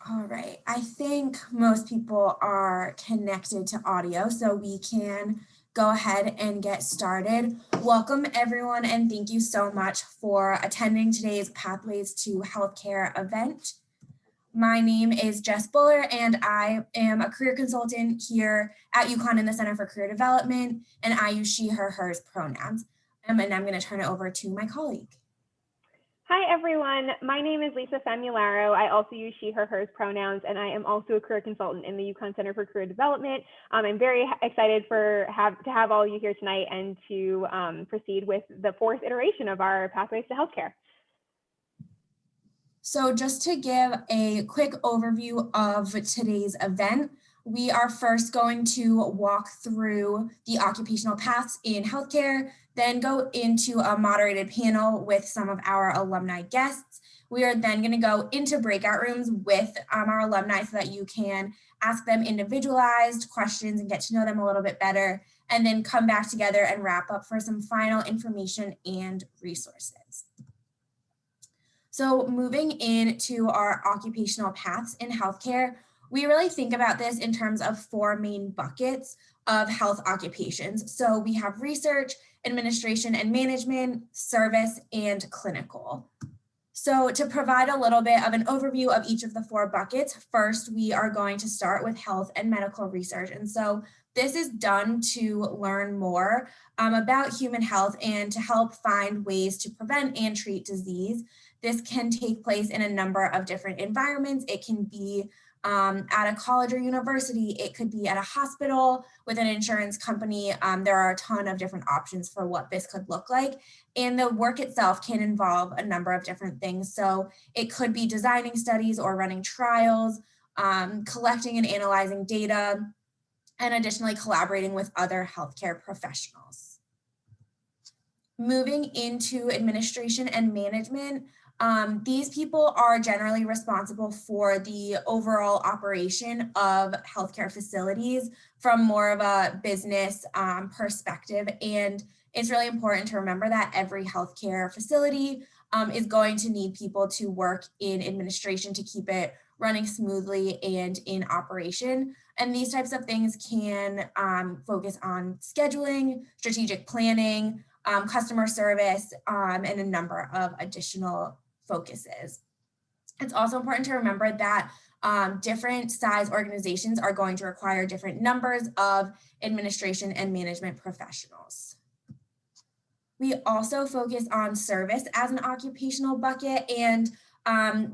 All right, I think most people are connected to audio, so we can go ahead and get started. Welcome everyone, and thank you so much for attending today's Pathways to Healthcare event. My name is Jess Buller, and I am a career consultant here at UConn in the Center for Career Development, and I use she, her, hers pronouns. And I'm going to turn it over to my colleague. Hi, everyone. My name is Lisa Famularo. I also use she, her, hers pronouns, and I am also a career consultant in the UConn Center for Career Development. I'm very excited to have all of you here tonight and to proceed with the fourth iteration of our Pathways to Healthcare. So just to give a quick overview of today's event, we are first going to walk through the occupational paths in healthcare, then go into a moderated panel with some of our alumni guests. We are then going to go into breakout rooms with our alumni so that you can ask them individualized questions and get to know them a little bit better, and then come back together and wrap up for some final information and resources. So moving into our occupational paths in healthcare, we really think about this in terms of four main buckets of health occupations. So we have research, administration and management, service, and clinical. So to provide a little bit of an overview of each of the four buckets, first we are going to start with health and medical research. And so this is done to learn more about human health and to help find ways to prevent and treat disease. This can take place in a number of different environments. It can be at a college or university. It could be at a hospital with an insurance company. There are a ton of different options for what this could look like. And the work itself can involve a number of different things. So it could be designing studies or running trials, collecting and analyzing data, and additionally collaborating with other healthcare professionals. Moving into administration and management, these people are generally responsible for the overall operation of healthcare facilities from more of a business perspective. And it's really important to remember that every healthcare facility is going to need people to work in administration to keep it running smoothly and in operation. And these types of things can focus on scheduling, strategic planning, customer service, and a number of additional focuses. It's also important to remember that different size organizations are going to require different numbers of administration and management professionals. We also focus on service as an occupational bucket, and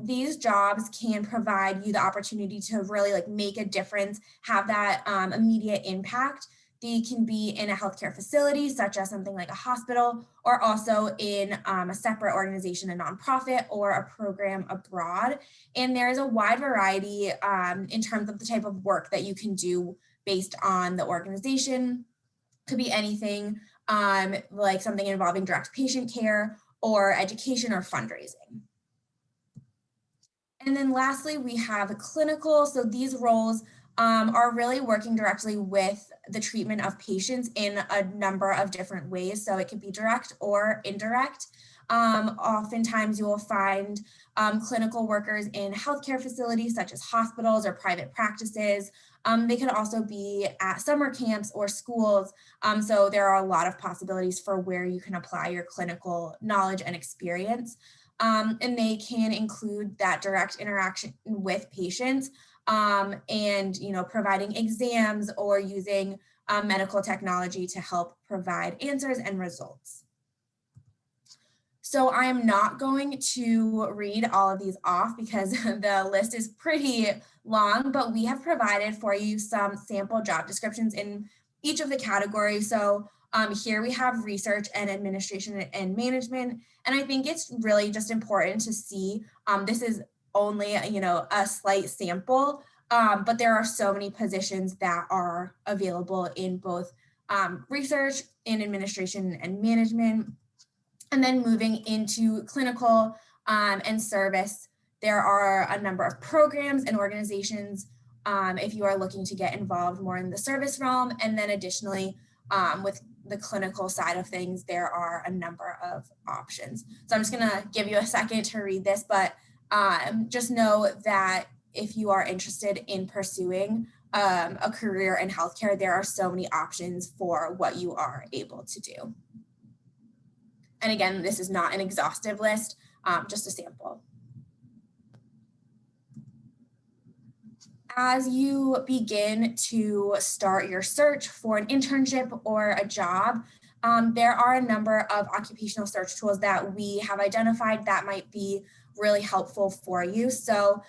these jobs can provide you the opportunity to really make a difference, have that immediate impact. They can be in a healthcare facility, such as something like a hospital, or also in a separate organization, a nonprofit, or a program abroad. And there is a wide variety in terms of the type of work that you can do based on the organization. Could be anything like something involving direct patient care or education or fundraising. And then lastly, we have clinical. So these roles are really working directly with the treatment of patients in a number of different ways. So it could be direct or indirect. Oftentimes you will find clinical workers in healthcare facilities such as hospitals or private practices. They could also be at summer camps or schools. So there are a lot of possibilities for where you can apply your clinical knowledge and experience. And they can include that direct interaction with patients and providing exams or using medical technology to help provide answers and results. So I am not going to read all of these off because the list is pretty long, but we have provided for you some sample job descriptions in each of the categories. So here we have research and administration and management. And I think it's really just important to see, this is only, a slight sample, but there are so many positions that are available in both research and administration and management. And then moving into clinical and service, there are a number of programs and organizations if you are looking to get involved more in the service realm. And then additionally, with the clinical side of things, there are a number of options. So I'm just gonna give you a second to read this, but just know that if you are interested in pursuing a career in healthcare, there are so many options for what you are able to do. And again, this is not an exhaustive list, just a sample. As you begin to start your search for an internship or a job, there are a number of occupational search tools that we have identified that might be really helpful for you. So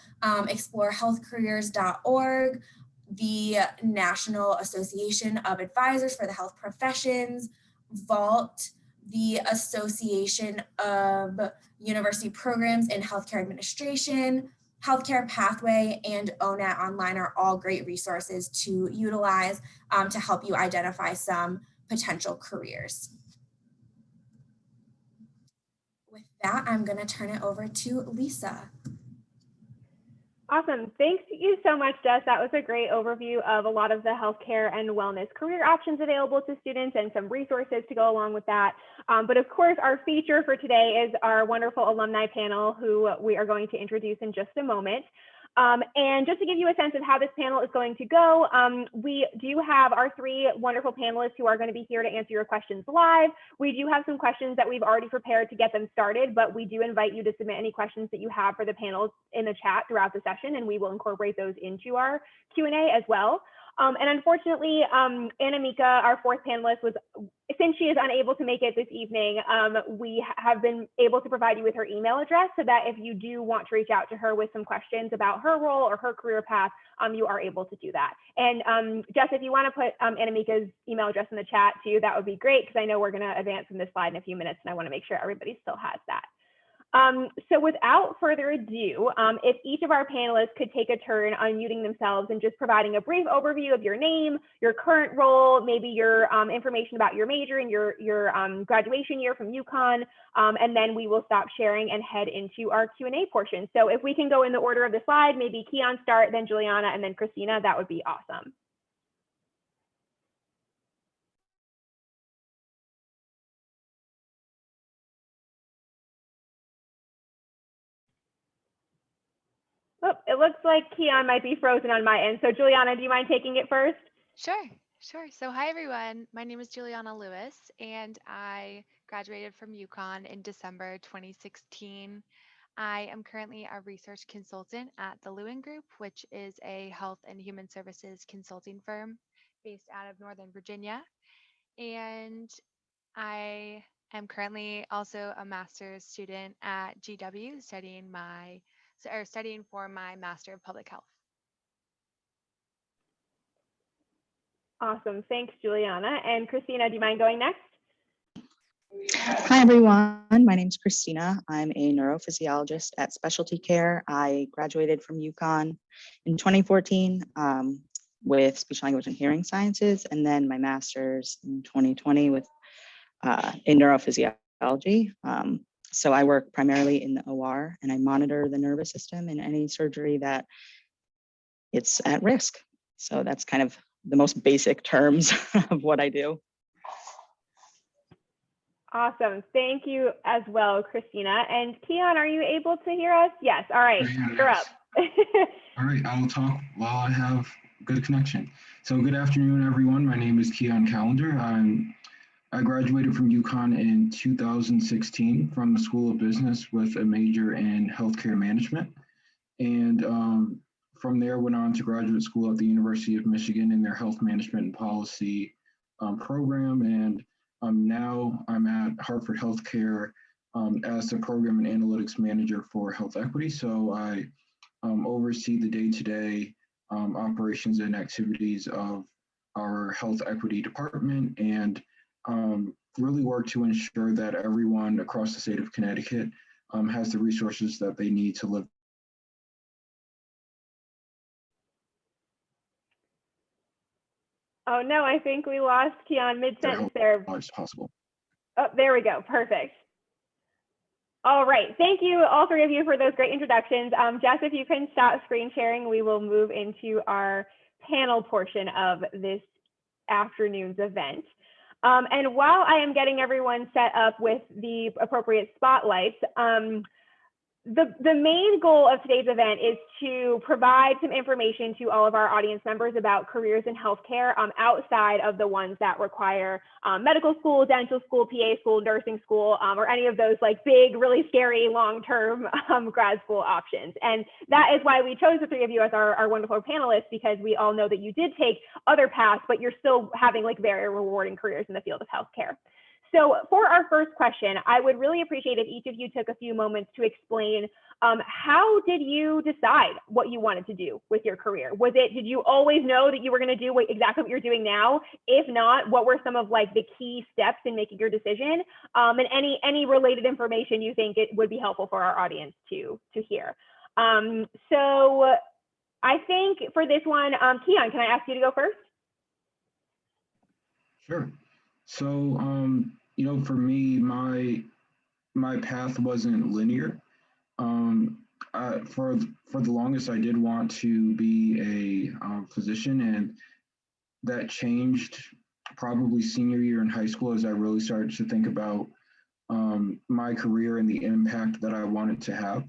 explore healthcareers.org, the National Association of Advisors for the Health Professions, Vault, the Association of University Programs in Healthcare Administration, Healthcare Pathway, and ONET Online are all great resources to utilize to help you identify some potential careers. With that, I'm going to turn it over to Lisa. Awesome. Thanks you so much, Jess. That was a great overview of a lot of the healthcare and wellness career options available to students and some resources to go along with that. But of course, our feature for today is our wonderful alumni panel, who we are going to introduce in just a moment. And just to give you a sense of how this panel is going to go, we do have our three wonderful panelists who are going to be here to answer your questions live. We do have some questions that we've already prepared to get them started, but we do invite you to submit any questions that you have for the panels in the chat throughout the session, and we will incorporate those into our Q&A as well. And unfortunately, Anamika, our fourth panelist, since she is unable to make it this evening, we have been able to provide you with her email address so that if you do want to reach out to her with some questions about her role or her career path, you are able to do that. And Jess, if you want to put Anamika's email address in the chat too, that would be great, because I know we're going to advance from this slide in a few minutes, and I want to make sure everybody still has that. So without further ado, if each of our panelists could take a turn unmuting themselves and just providing a brief overview of your name, your current role, maybe your information about your major and your graduation year from UConn, and then we will stop sharing and head into our Q&A portion. So if we can go in the order of the slide, maybe Keon start, then Juliana, and then Christina, that would be awesome. Oh, it looks like Keon might be frozen on my end. So Juliana, do you mind taking it first? Sure. So hi, everyone. My name is Julianna Lewis, and I graduated from UConn in December 2016. I am currently a research consultant at the Lewin Group, which is a health and human services consulting firm based out of Northern Virginia. And I am currently also a master's student at GW, studying for my Master of Public Health. Awesome. Thanks, Juliana. And Christina, do you mind going next? Hi, everyone. My name is Christina. I'm a neurophysiologist at Specialty Care. I graduated from UConn in 2014 with speech, language, and hearing sciences, and then my master's in 2020 with in neurophysiology. So I work primarily in the OR, and I monitor the nervous system in any surgery that it's at risk. So that's kind of the most basic terms of what I do. Awesome. Thank you as well, Christina. And Keon, are you able to hear us? Yes. All right. You're up. All right. I'll talk while I have good connection. So good afternoon, everyone. My name is Keon Callender. I graduated from UConn in 2016 from the School of Business with a major in healthcare management. And from there, went on to graduate school at the University of Michigan in their health management and policy program. And now I'm at Hartford Healthcare as the program and analytics manager for health equity. So I oversee the day-to-day operations and activities of our health equity department, and really work to ensure that everyone across the state of Connecticut has the resources that they need to live. Oh no, I think we lost Keon mid-sentence there. As possible. Oh, there we go. Perfect. All right. Thank you, all three of you, for those great introductions. Jess, if you can stop screen sharing, we will move into our panel portion of this afternoon's event. And while I am getting everyone set up with the appropriate spotlights, the main goal of today's event is to provide some information to all of our audience members about careers in healthcare outside of the ones that require medical school, dental school, PA school, nursing school, or any of those like big, really scary long-term grad school options. And that is why we chose the three of you as our wonderful panelists, because we all know that you did take other paths, but you're still having like very rewarding careers in the field of healthcare. So for our first question, I would really appreciate if each of you took a few moments to explain how did you decide what you wanted to do with your career? Did you always know that you were going to do exactly what you're doing now? If not, what were some of like the key steps in making your decision? And any related information you think it would be helpful for our audience to hear. So I think for this one, Keon, can I ask you to go first? Sure. So, for me, my path wasn't linear. For the longest, I did want to be a physician, and that changed probably senior year in high school as I really started to think about my career and the impact that I wanted to have.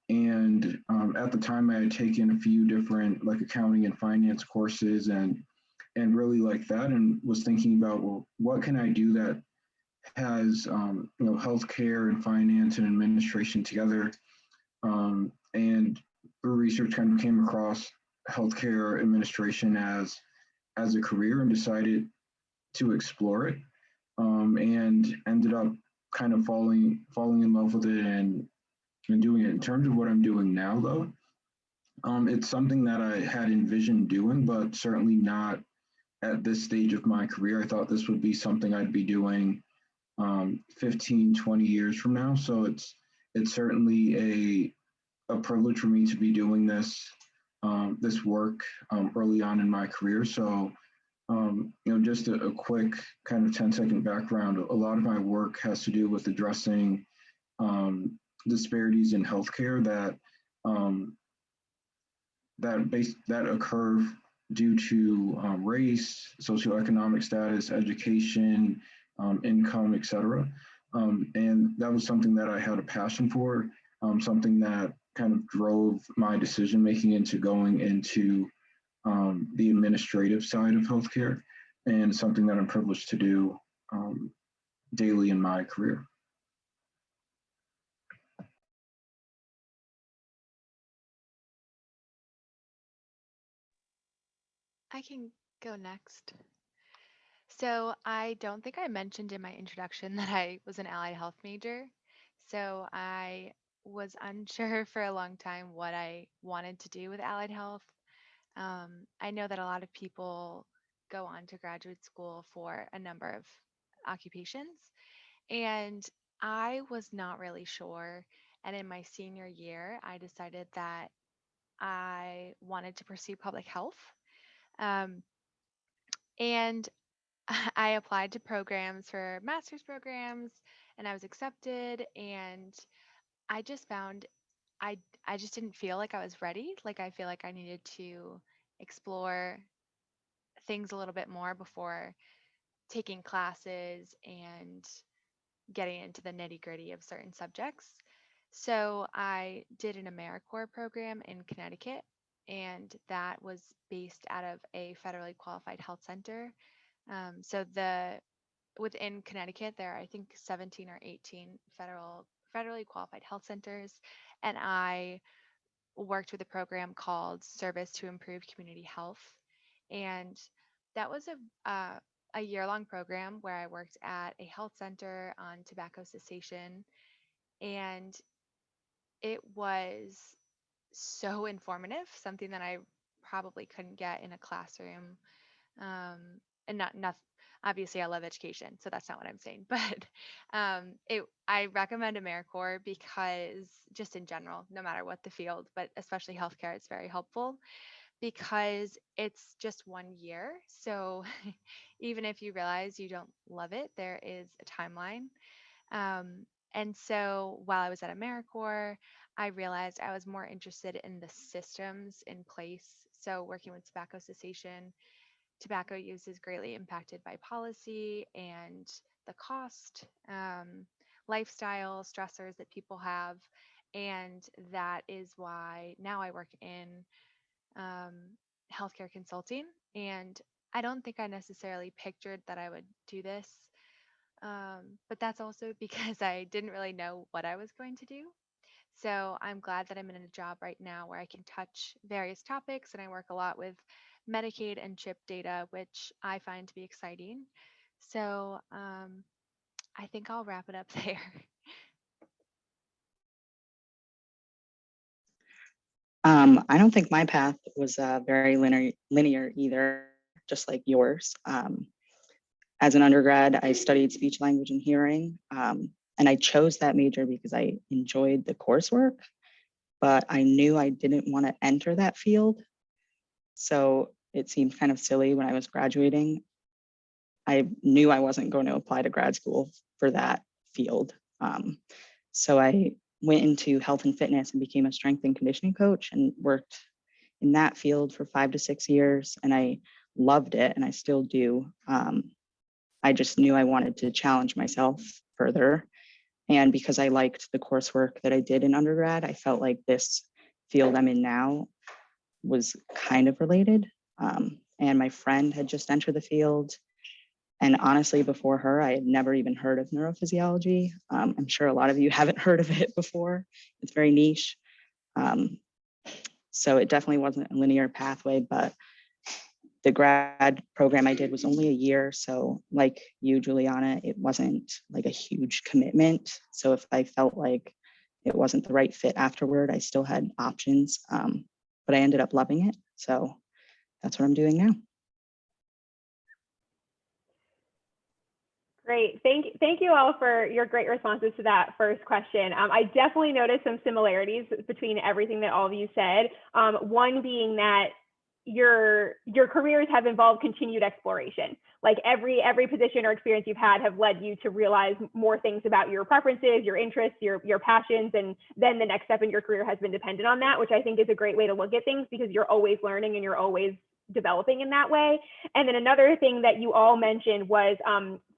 And at the time, I had taken a few different like accounting and finance courses and really like that, and was thinking about, well, what can I do that has healthcare and finance and administration together. And through research, kind of came across healthcare administration as a career and decided to explore it, and ended up kind of falling in love with it and doing it. In terms of what I'm doing now, though, it's something that I had envisioned doing, but certainly not at this stage of my career. I thought this would be something I'd be doing 15, 20 years from now. So it's certainly a privilege for me to be doing this work early on in my career. So just a quick kind of 10-second background. A lot of my work has to do with addressing disparities in healthcare that occur due to race, socioeconomic status, education, income, et cetera. And that was something that I had a passion for, something that kind of drove my decision making into going into the administrative side of healthcare, and something that I'm privileged to do daily in my career. I can go next. So I don't think I mentioned in my introduction that I was an allied health major. So I was unsure for a long time what I wanted to do with allied health. I know that a lot of people go on to graduate school for a number of occupations, and I was not really sure. And in my senior year, I decided that I wanted to pursue public health. Um, and I applied to programs for master's programs, and I was accepted, and I just found I I just didn't feel like I was ready. Like I feel like I needed to explore things a little bit more before taking classes and getting into the nitty-gritty of certain subjects. So I did an AmeriCorps program in Connecticut, and that was based out of a federally qualified health center. So the within Connecticut, there are, I think, 17 or 18 federally qualified health centers, and I worked with a program called Service to Improve Community Health, and that was a year-long program where I worked at a health center on tobacco cessation, and it was so informative, something that I probably couldn't get in a classroom. And not obviously I love education, so that's not what I'm saying. But I recommend AmeriCorps because just in general, no matter what the field, but especially healthcare, it's very helpful because it's just 1 year. So even if you realize you don't love it, there is a timeline. And so while I was at AmeriCorps, I realized I was more interested in the systems in place. So working with tobacco cessation, tobacco use is greatly impacted by policy and the cost, lifestyle stressors that people have. And that is why now I work in um, healthcare consulting. And I don't think I necessarily pictured that I would do this, but that's also because I didn't really know what I was going to do. So I'm glad that I'm in a job right now where I can touch various topics and I work a lot with Medicaid and CHIP data, which I find to be exciting. So I think I'll wrap it up there. I don't think my path was very linear either, just like yours. As an undergrad, I studied speech, language, and hearing. And I chose that major because I enjoyed the coursework, but I knew I didn't want to enter that field. So it seemed kind of silly when I was graduating. I knew I wasn't going to apply to grad school for that field. So I went into health and fitness and became a strength and conditioning coach and worked in that field for 5 to 6 years. And I loved it, and I still do. I just knew I wanted to challenge myself further. And because I liked the coursework that I did in undergrad, I felt like this field I'm in now was kind of related. And my friend had just entered the field. And honestly, before her, I had never even heard of neurophysiology. I'm sure a lot of you haven't heard of it before. It's very niche. Um, so it definitely wasn't a linear pathway, but the grad program I did was only a year. So like you, Juliana, it wasn't like a huge commitment. So if I felt like it wasn't the right fit afterward, I still had options. But I ended up loving it. So that's what I'm doing now. Great. Thank you all for your great responses to that first question. I definitely noticed some similarities between everything that all of you said. One being that your careers have involved continued exploration. Like every position or experience you've had have led you to realize more things about your preferences, your interests, your passions, and then the next step in your career has been dependent on that, which I think is a great way to look at things because you're always learning and you're always developing in that way. And then another thing that you all mentioned was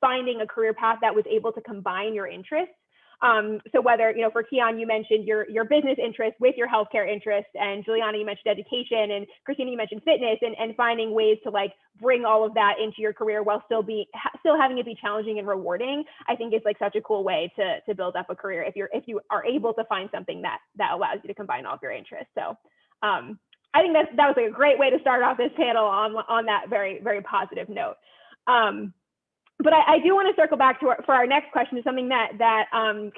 finding a career path that was able to combine your interests. So whether, for Keon, you mentioned your business interest with your healthcare interest, and Juliana, you mentioned education, and Christina, you mentioned fitness, and finding ways to like bring all of that into your career while still having it be challenging and rewarding, I think is like such a cool way to build up a career if you are able to find something that allows you to combine all of your interests. So I think that was like a great way to start off this panel on that very, very positive note. But I do want to circle back to for our next question to something that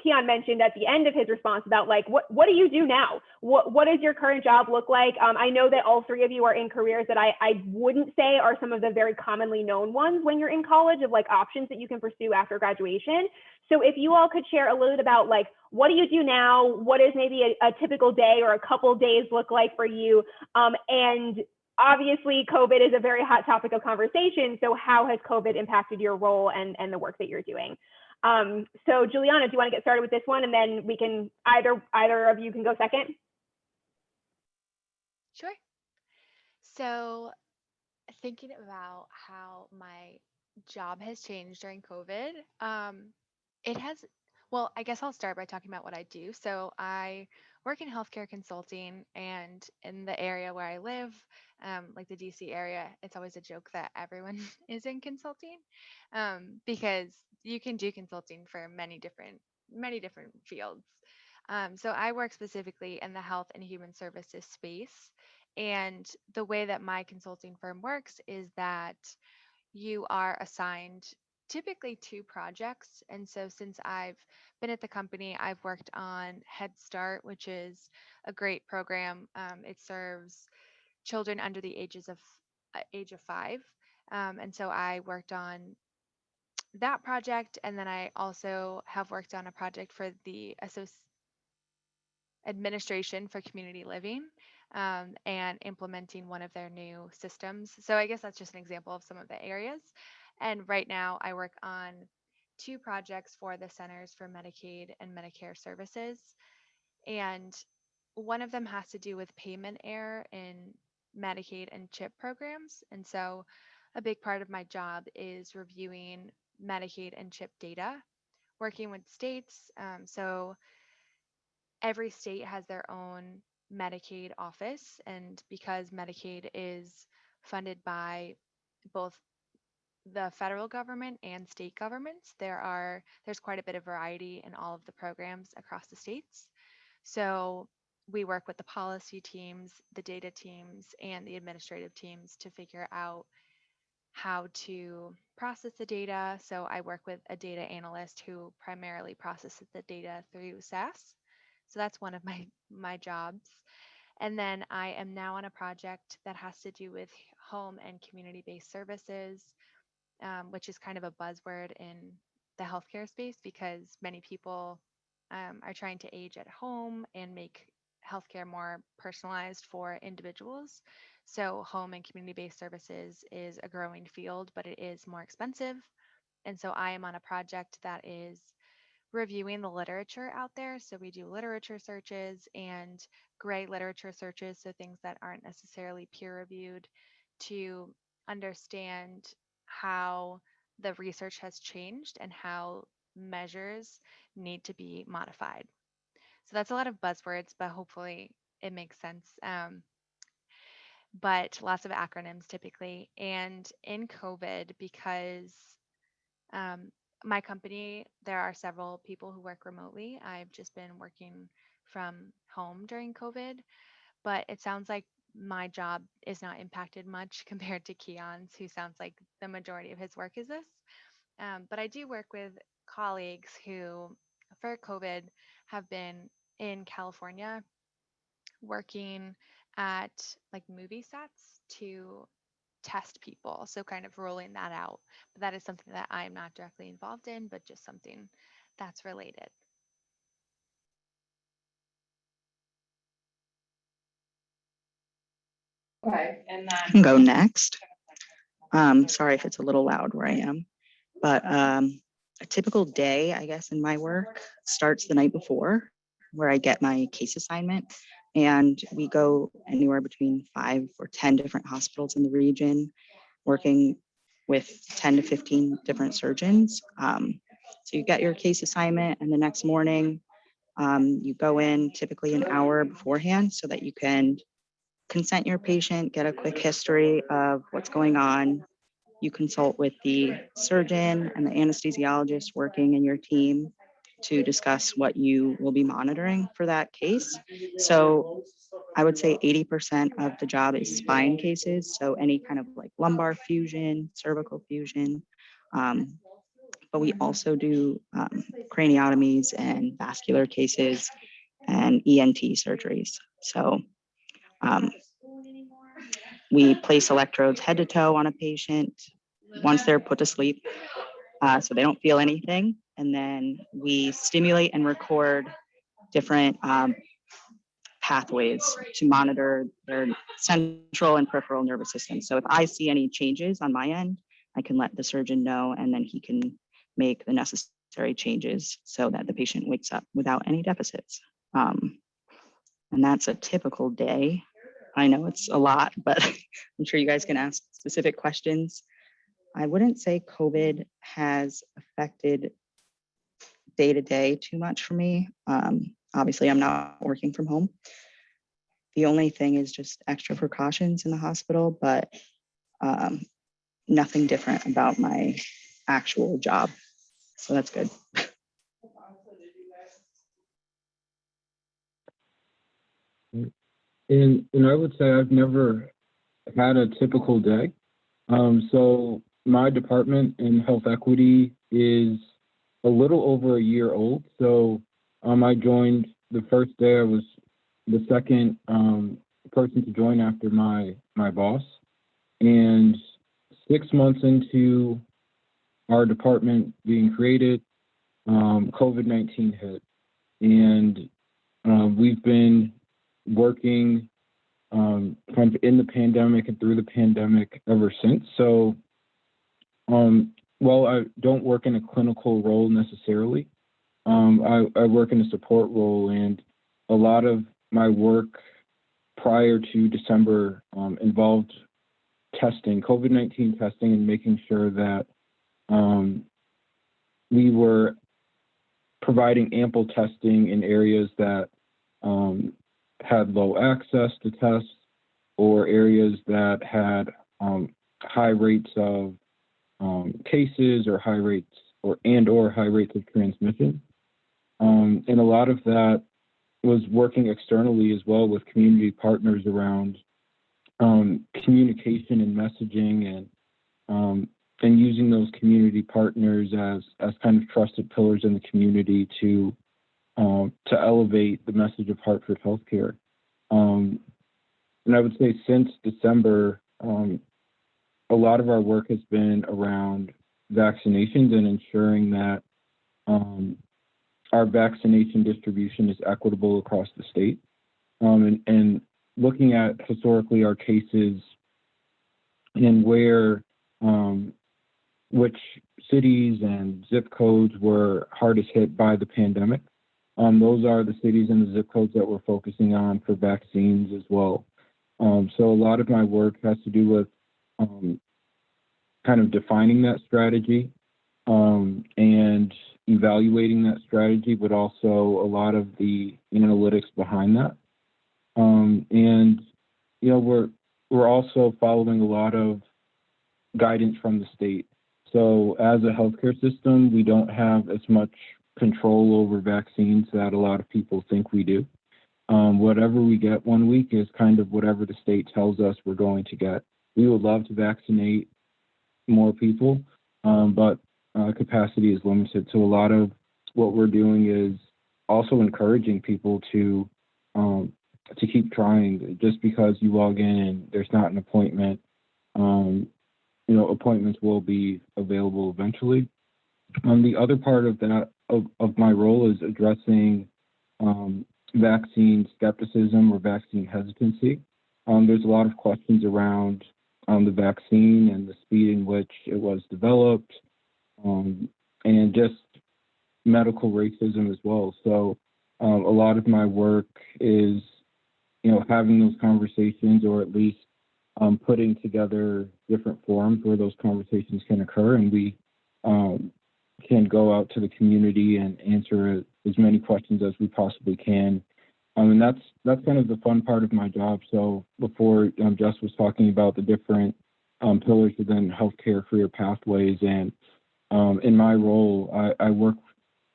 Keon mentioned at the end of his response about like, what do you do now? What does your current job look like? I know that all three of you are in careers that I wouldn't say are some of the very commonly known ones when you're in college of like options that you can pursue after graduation. So if you all could share a little bit about like, what do you do now? What does maybe a typical day or a couple days look like for you? And obviously, COVID is a very hot topic of conversation. So how has COVID impacted your role and the work that you're doing? So Juliana, do you want to get started with this one? And then we can, either of you can go second. Sure. So thinking about how my job has changed during COVID, it has, well, I guess I'll start by talking about what I do. So I work in healthcare consulting, and in the area where I live, like the DC area, it's always a joke that everyone is in consulting, because you can do consulting for many different fields. So I work specifically in the health and human services space. And the way that my consulting firm works is that you are assigned typically two projects. And so since I've been at the company, I've worked on Head Start, which is a great program. It serves children under the age of 5. And so I worked on that project. And then I also have worked on a project for the administration for community living, and implementing one of their new systems. So I guess that's just an example of some of the areas. And right now I work on two projects for the Centers for Medicaid and Medicare Services. And one of them has to do with payment error in Medicaid and CHIP programs. And so a big part of my job is reviewing Medicaid and CHIP data, working with states. So every state has their own Medicaid office, and because Medicaid is funded by both the federal government and state governments, there's quite a bit of variety in all of the programs across the states. So we work with the policy teams, the data teams, and the administrative teams to figure out how to process the data. So I work with a data analyst who primarily processes the data through SAS. So that's one of my jobs. And then I am now on a project that has to do with home and community-based services, which is kind of a buzzword in the healthcare space because many people are trying to age at home and make healthcare more personalized for individuals. So, home and community based services is a growing field, but it is more expensive. And so, I am on a project that is reviewing the literature out there. So, we do literature searches and gray literature searches, so things that aren't necessarily peer reviewed, to understand how the research has changed and how measures need to be modified. So that's a lot of buzzwords, but hopefully it makes sense. But lots of acronyms typically. And in COVID, because um, my company, there are several people who work remotely. I've just been working from home during COVID, but it sounds like my job is not impacted much compared to Keon's, who sounds like the majority of his work is this. But I do work with colleagues who, for COVID, have been in California working at like movie sets to test people. So, kind of rolling that out. But that is something that I'm not directly involved in, but just something that's related. I can go next. Sorry if it's a little loud where I am, but a typical day, I guess, in my work starts the night before, where I get my case assignment, and we go anywhere between 5 or 10 different hospitals in the region, working with 10 to 15 different surgeons. So you get your case assignment, and the next morning you go in typically an hour beforehand so that you can consent your patient, get a quick history of what's going on. You consult with the surgeon and the anesthesiologist working in your team to discuss what you will be monitoring for that case. So I would say 80% of the job is spine cases. So any kind of like lumbar fusion, cervical fusion. But we also do craniotomies and vascular cases and ENT surgeries. So we place electrodes head to toe on a patient once they're put to sleep, so they don't feel anything. And then we stimulate and record different pathways to monitor their central and peripheral nervous system. So if I see any changes on my end, I can let the surgeon know, and then he can make the necessary changes so that the patient wakes up without any deficits. And that's a typical day. I know it's a lot, but I'm sure you guys can ask specific questions. I wouldn't say COVID has affected day to day too much for me. Obviously, I'm not working from home. The only thing is just extra precautions in the hospital, but nothing different about my actual job. So that's good. And I would say I've never had a typical day. So my department in health equity is a little over a year old. So I joined the first day. I was the second person to join after my boss. And 6 months into our department being created, COVID-19 hit. And we've been working kind of in the pandemic and through the pandemic ever since. So while I don't work in a clinical role necessarily, I work in a support role, and a lot of my work prior to December involved testing, COVID-19 testing, and making sure that we were providing ample testing in areas that had low access to tests, or areas that had high rates of cases or high rates or high rates of transmission. And a lot of that was working externally as well with community partners around communication and messaging, and using those community partners as kind of trusted pillars in the community to elevate the message of Hartford Healthcare. And I would say since December, a lot of our work has been around vaccinations and ensuring that our vaccination distribution is equitable across the state. And looking at historically our cases and where which cities and zip codes were hardest hit by the pandemic. Those are the cities and the zip codes that we're focusing on for vaccines as well. So a lot of my work has to do with kind of defining that strategy and evaluating that strategy, but also a lot of the analytics behind that. And you know, we're also following a lot of guidance from the state. So as a healthcare system, we don't have as much control over vaccines that a lot of people think we do. Whatever we get one week is kind of whatever the state tells us we're going to get. We would love to vaccinate more people, but capacity is limited. So a lot of what we're doing is also encouraging people to keep trying. Just because you log in and there's not an appointment, you know, appointments will be available eventually. The other part of that of my role is addressing vaccine skepticism or vaccine hesitancy. There's a lot of questions around the vaccine and the speed in which it was developed, and just medical racism as well. So a lot of my work is, you know, having those conversations, or at least putting together different forums where those conversations can occur, and we can go out to the community and answer as many questions as we possibly can. And that's kind of the fun part of my job. So before Jess was talking about the different pillars within healthcare career pathways, and in my role, I work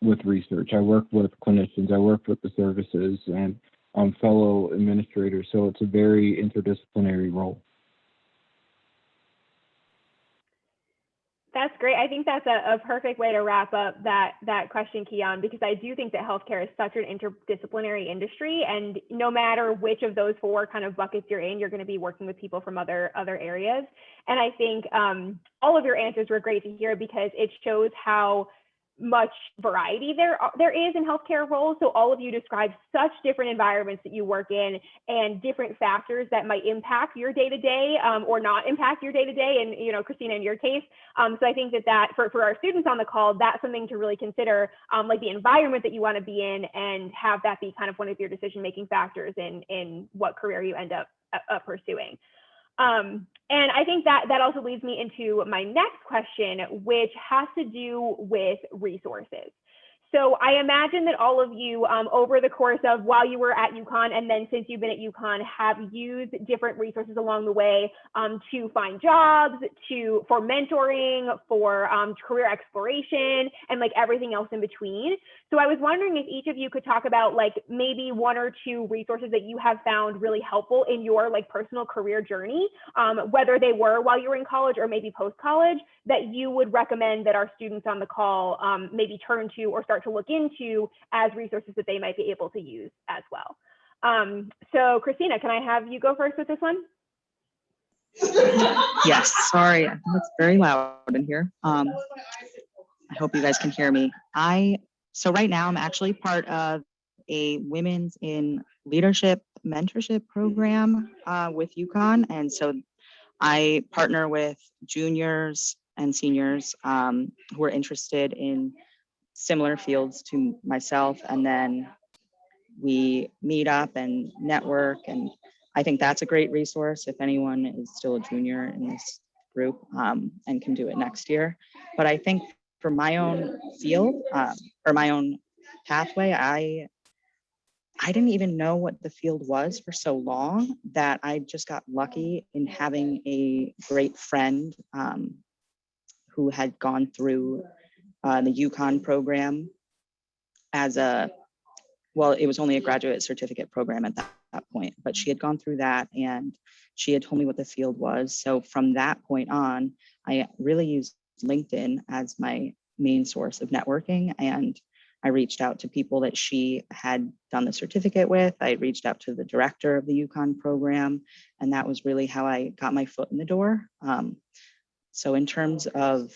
with research, I work with clinicians, I work with the services and fellow administrators. So it's a very interdisciplinary role. That's great. I think that's a perfect way to wrap up that question, Keon, because I do think that healthcare is such an interdisciplinary industry, and no matter which of those four kind of buckets you're in, you're going to be working with people from other areas. And I think all of your answers were great to hear, because it shows how much variety there is in healthcare roles. So all of you described such different environments that you work in, and different factors that might impact your day-to-day or not impact your day-to-day. And, you know, Christina, in your case. So I think that for our students on the call, that's something to really consider, like the environment that you want to be in, and have that be kind of one of your decision-making factors in what career you end up pursuing. And I think that also leads me into my next question, which has to do with resources. So I imagine that all of you over the course of while you were at UConn, and then since you've been at UConn, have used different resources along the way to find jobs, for mentoring, for career exploration, and like everything else in between. So I was wondering if each of you could talk about like maybe one or two resources that you have found really helpful in your like personal career journey, whether they were while you were in college or maybe post-college, that you would recommend that our students on the call maybe turn to or start to look into as resources that they might be able to use as well. So Christina, can I have you go first with this one? Yes, sorry, I think it's very loud in here. I hope you guys can hear me. So right now I'm actually part of a Women's in Leadership Mentorship program with UConn. And so I partner with juniors and seniors who are interested in similar fields to myself, and then we meet up and network, and I think that's a great resource if anyone is still a junior in this group and can do it next year. But I think for my own field or my own pathway, I didn't even know what the field was for so long that I just got lucky in having a great friend who had gone through the UConn program as a, well, it was only a graduate certificate program at that point, but she had gone through that and she had told me what the field was. So from that point on, I really used LinkedIn as my main source of networking. And I reached out to people that she had done the certificate with. I reached out to the director of the UConn program. And that was really how I got my foot in the door. So in terms of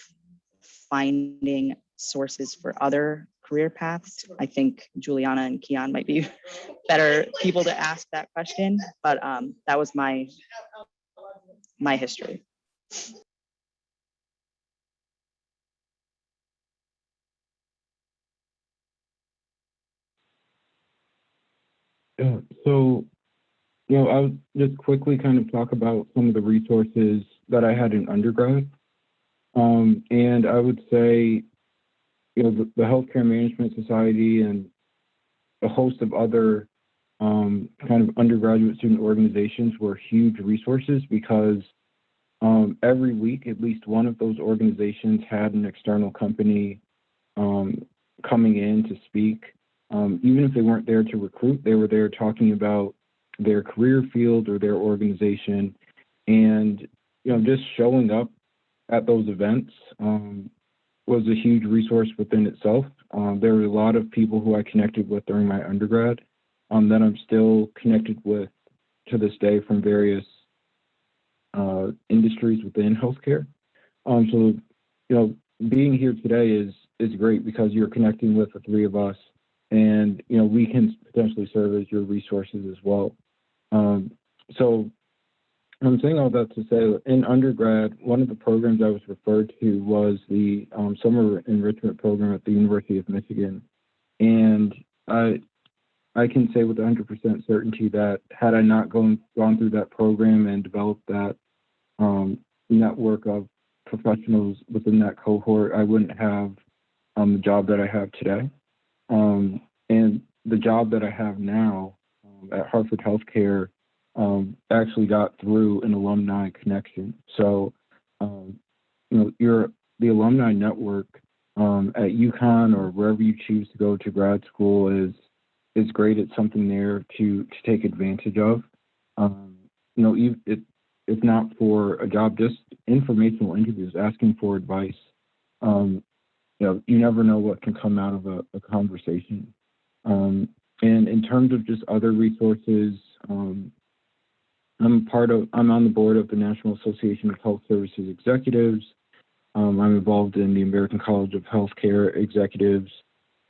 finding sources for other career paths, I think Juliana and Keon might be better people to ask that question. But that was my history. Yeah, so, I'll just quickly kind of talk about some of the resources that I had in undergrad. And I would say, the Healthcare Management Society and a host of other kind of undergraduate student organizations were huge resources because every week, at least one of those organizations had an external company coming in to speak. Even if they weren't there to recruit, they were there talking about their career field or their organization. And, just showing up at those events was a huge resource within itself. There were a lot of people who I connected with during my undergrad that I'm still connected with to this day from various industries within healthcare. So, being here today is great because you're connecting with the three of us, and we can potentially serve as your resources as well. So I'm saying all that to say, in undergrad, one of the programs I was referred to was the summer enrichment program at the University of Michigan, and I can say with 100% certainty that had I not gone through that program and developed that network of professionals within that cohort, I wouldn't have the job that I have today. And the job that I have now at Hartford Healthcare actually got through an alumni connection. So, the alumni network at UConn or wherever you choose to go to grad school is great. It's something there to take advantage of. If not for a job, just informational interviews, asking for advice. You never know what can come out of a conversation. And in terms of just other resources, I'm on the board of the National Association of Health Services Executives. I'm involved in the American College of Healthcare Executives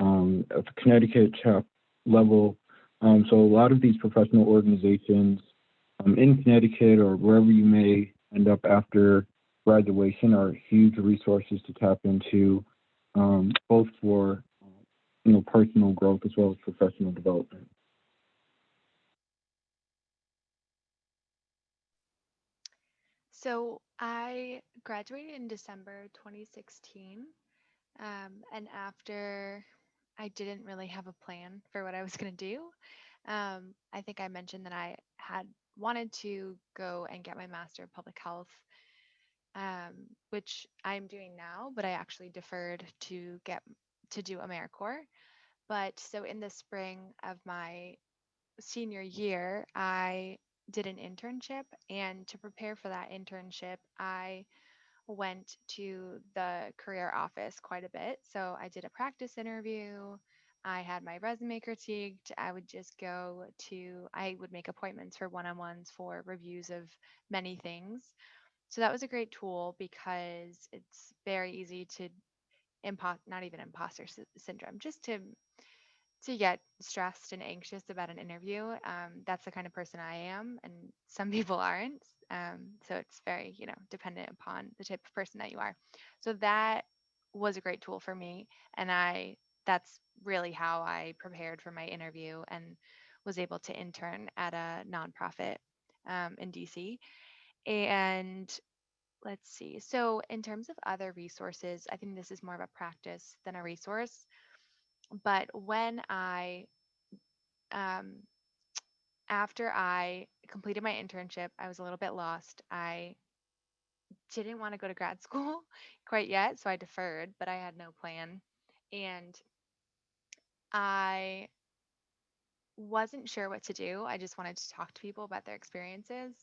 at the Connecticut chapter level. So a lot of these professional organizations in Connecticut or wherever you may end up after graduation are huge resources to tap into, both for personal growth as well as professional development. So I graduated in December 2016. And after I didn't really have a plan for what I was going to do. I think I mentioned that I had wanted to go and get my Master of Public Health, which I'm doing now, but I actually deferred to do AmeriCorps. But so in the spring of my senior year, I did an internship, and to prepare for that internship, I went to the career office quite a bit. So I did a practice interview. I had my resume critiqued. I would make appointments for one on ones for reviews of many things. So that was a great tool because it's very easy to not even imposter syndrome, just to get stressed and anxious about an interview. That's the kind of person I am, and some people aren't. So it's very, dependent upon the type of person that you are. So that was a great tool for me, and that's really how I prepared for my interview and was able to intern at a nonprofit in DC. And let's see. So in terms of other resources, I think this is more of a practice than a resource. But when I after I completed my internship, I was a little bit lost. I didn't want to go to grad school quite yet, so I deferred, but I had no plan. And I wasn't sure what to do. I just wanted to talk to people about their experiences.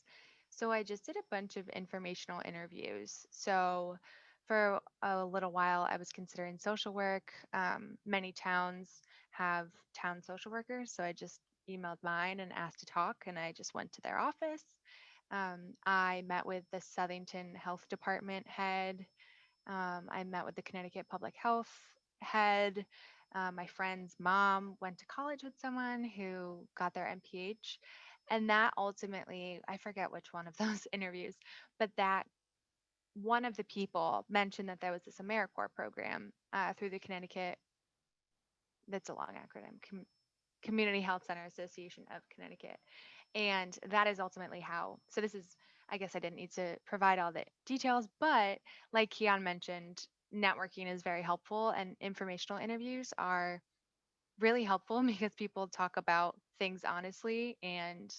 So I just did a bunch of informational interviews. So for a little while, I was considering social work. Many towns have town social workers. So I just emailed mine and asked to talk, and I just went to their office. I met with the Southington Health Department head. I met with the Connecticut Public Health head. My friend's mom went to college with someone who got their MPH. And that ultimately, I forget which one of those interviews, but that one of the people mentioned that there was this AmeriCorps program through the Connecticut, that's a long acronym, Community Health Center Association of Connecticut. And that is ultimately how, so this is, I guess I didn't need to provide all the details, but like Keon mentioned, networking is very helpful and informational interviews are really helpful because people talk about things honestly and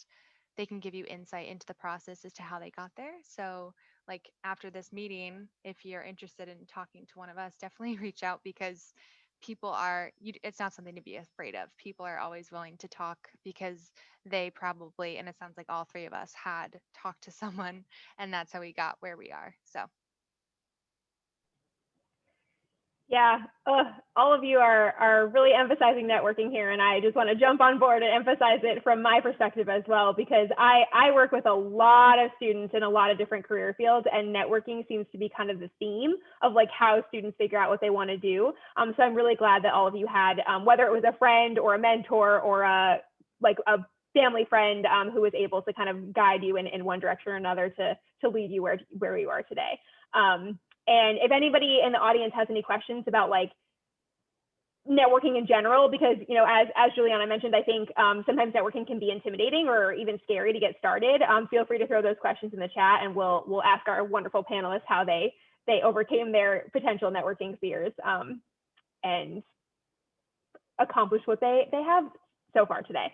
they can give you insight into the process as to how they got there. So, like after this meeting, if you're interested in talking to one of us, definitely reach out because people are, it's not something to be afraid of. People are always willing to talk because they probably, and it sounds like all three of us had talked to someone, and that's how we got where we are. So, Yeah, all of you are really emphasizing networking here, and I just want to jump on board and emphasize it from my perspective as well, because I work with a lot of students in a lot of different career fields, and networking seems to be kind of the theme of like how students figure out what they want to do. So I'm really glad that all of you had, whether it was a friend or a mentor or a family friend who was able to kind of guide you in one direction or another to lead you where you are today. And if anybody in the audience has any questions about like networking in general, because, you know, as Juliana mentioned, I think sometimes networking can be intimidating or even scary to get started. Feel free to throw those questions in the chat and we'll ask our wonderful panelists how they overcame their potential networking fears and accomplished what they have so far today.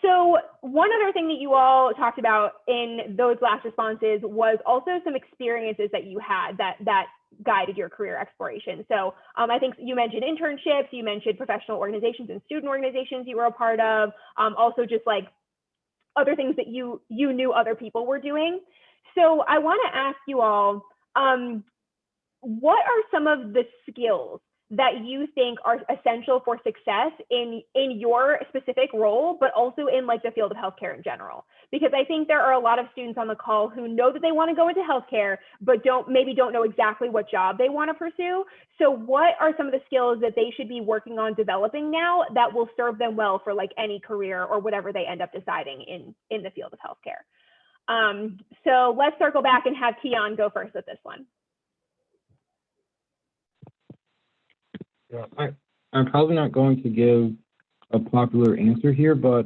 So one other thing that you all talked about in those last responses was also some experiences that you had that guided your career exploration. So I think you mentioned internships, you mentioned professional organizations and student organizations you were a part of, also just like other things that you knew other people were doing. So I want to ask you all, what are some of the skills that you think are essential for success in your specific role, but also in like the field of healthcare in general? Because I think there are a lot of students on the call who know that they want to go into healthcare, but maybe don't know exactly what job they want to pursue. So what are some of the skills that they should be working on developing now that will serve them well for like any career or whatever they end up deciding in the field of healthcare? So let's circle back and have Keon go first with this one. Yeah, I'm probably not going to give a popular answer here, but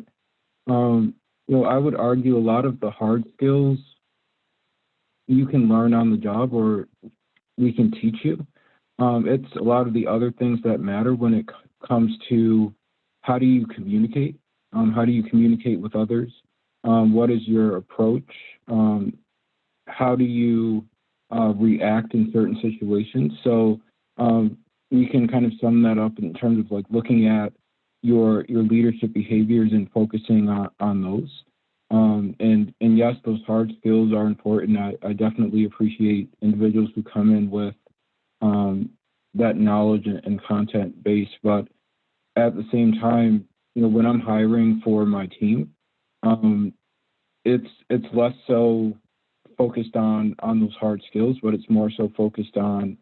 you know, I would argue a lot of the hard skills you can learn on the job or we can teach you. It's a lot of the other things that matter when it comes to how do you communicate? How do you communicate with others? What is your approach? How do you react in certain situations? So we can kind of sum that up in terms of like looking at your leadership behaviors and focusing on those. And yes, those hard skills are important. I definitely appreciate individuals who come in with that knowledge and content base, but at the same time, you know, when I'm hiring for my team, it's less so focused on those hard skills, but it's more so focused on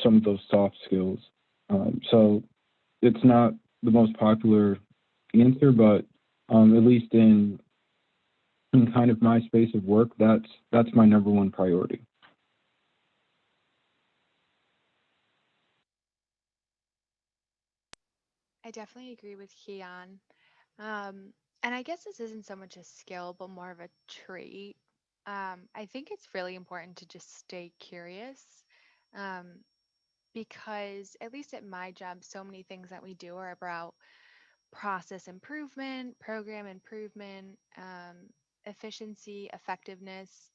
some of those soft skills. So it's not the most popular answer, but at least in kind of my space of work, that's my number one priority. I definitely agree with Keon. And I guess this isn't so much a skill, but more of a trait. I think it's really important to just stay curious because, at least at my job, so many things that we do are about process improvement, program improvement, efficiency, effectiveness,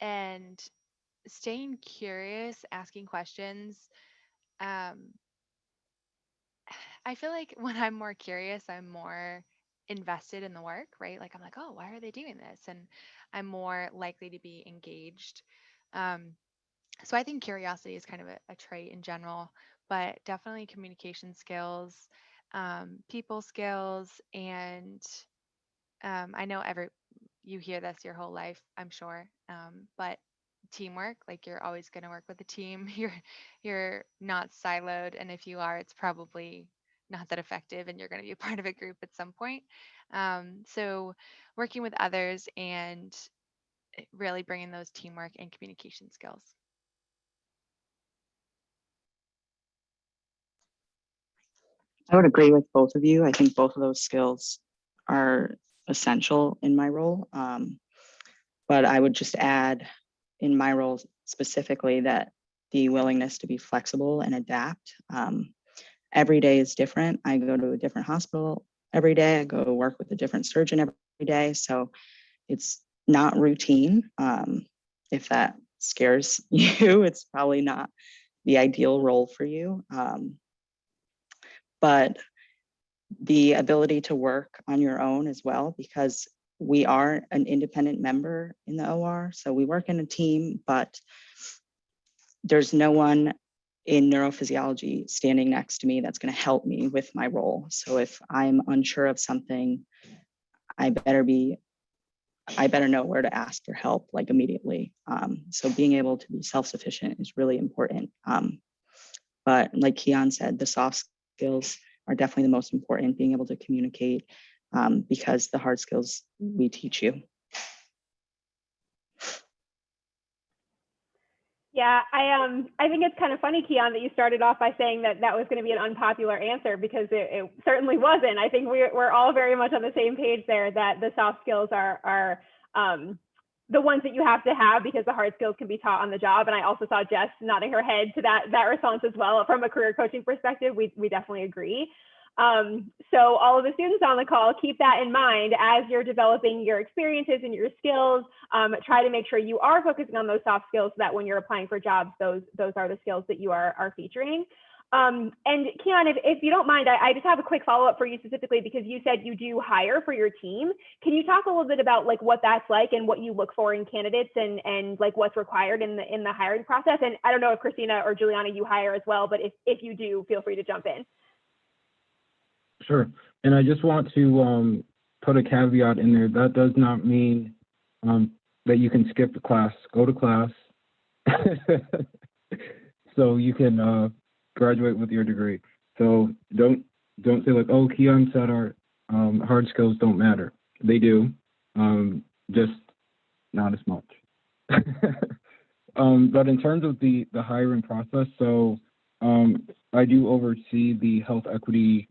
and staying curious, asking questions. Um, I feel like when I'm more curious, I'm more invested in the work, right? Like I'm like, oh, why are they doing this? And I'm more likely to be engaged. Um, so I think curiosity is kind of a trait in general, but definitely communication skills, people skills, and I know you hear this your whole life, I'm sure, but teamwork, like you're always going to work with a team. You're not siloed, and if you are, it's probably not that effective, and you're going to be a part of a group at some point. So working with others and really bringing those teamwork and communication skills. I would agree with both of you. I think both of those skills are essential in my role. But I would just add in my role specifically that the willingness to be flexible and adapt. Every day is different. I go to a different hospital every day. I go to work with a different surgeon every day. So it's not routine. If that scares you, it's probably not the ideal role for you. But the ability to work on your own as well, because we are an independent member in the OR. So we work in a team, but there's no one in neurophysiology standing next to me that's going to help me with my role. So if I'm unsure of something, I better know where to ask for help, like immediately. So being able to be self-sufficient is really important. But like Keon said, the soft skills are definitely the most important, being able to communicate, because the hard skills we teach you. Yeah, I think it's kind of funny, Keon, that you started off by saying that that was going to be an unpopular answer, because it certainly wasn't. I think we're all very much on the same page there, that the soft skills are the ones that you have to have, because the hard skills can be taught on the job. And I also saw Jess nodding her head to that response as well. From a career coaching perspective, we definitely agree. So all of the students on the call, keep that in mind as you're developing your experiences and your skills. Try to make sure you are focusing on those soft skills, so that when you're applying for jobs, those are the skills that you are featuring. And Keon, if you don't mind, I just have a quick follow-up for you specifically, because you said you do hire for your team. Can you talk a little bit about like what that's like and what you look for in candidates, and like what's required in the hiring process? And I don't know if Christina or Juliana, you hire as well, but if you do, feel free to jump in. Sure. And I just want to put a caveat in there. That does not mean that you can skip the class. Go to class so you can graduate with your degree. So don't say like, oh, Keon said our hard skills don't matter. They do, just not as much. But in terms of the hiring process, so I do oversee the health equity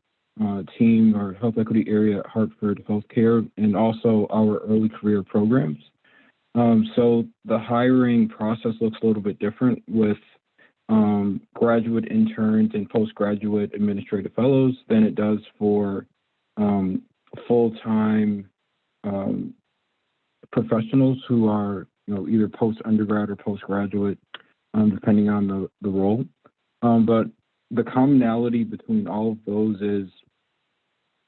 team or health equity area at Hartford Healthcare, and also our early career programs. So the hiring process looks a little bit different with graduate interns and postgraduate administrative fellows than it does for full-time professionals who are, either post-undergrad or postgraduate, depending on the role. But the commonality between all of those is,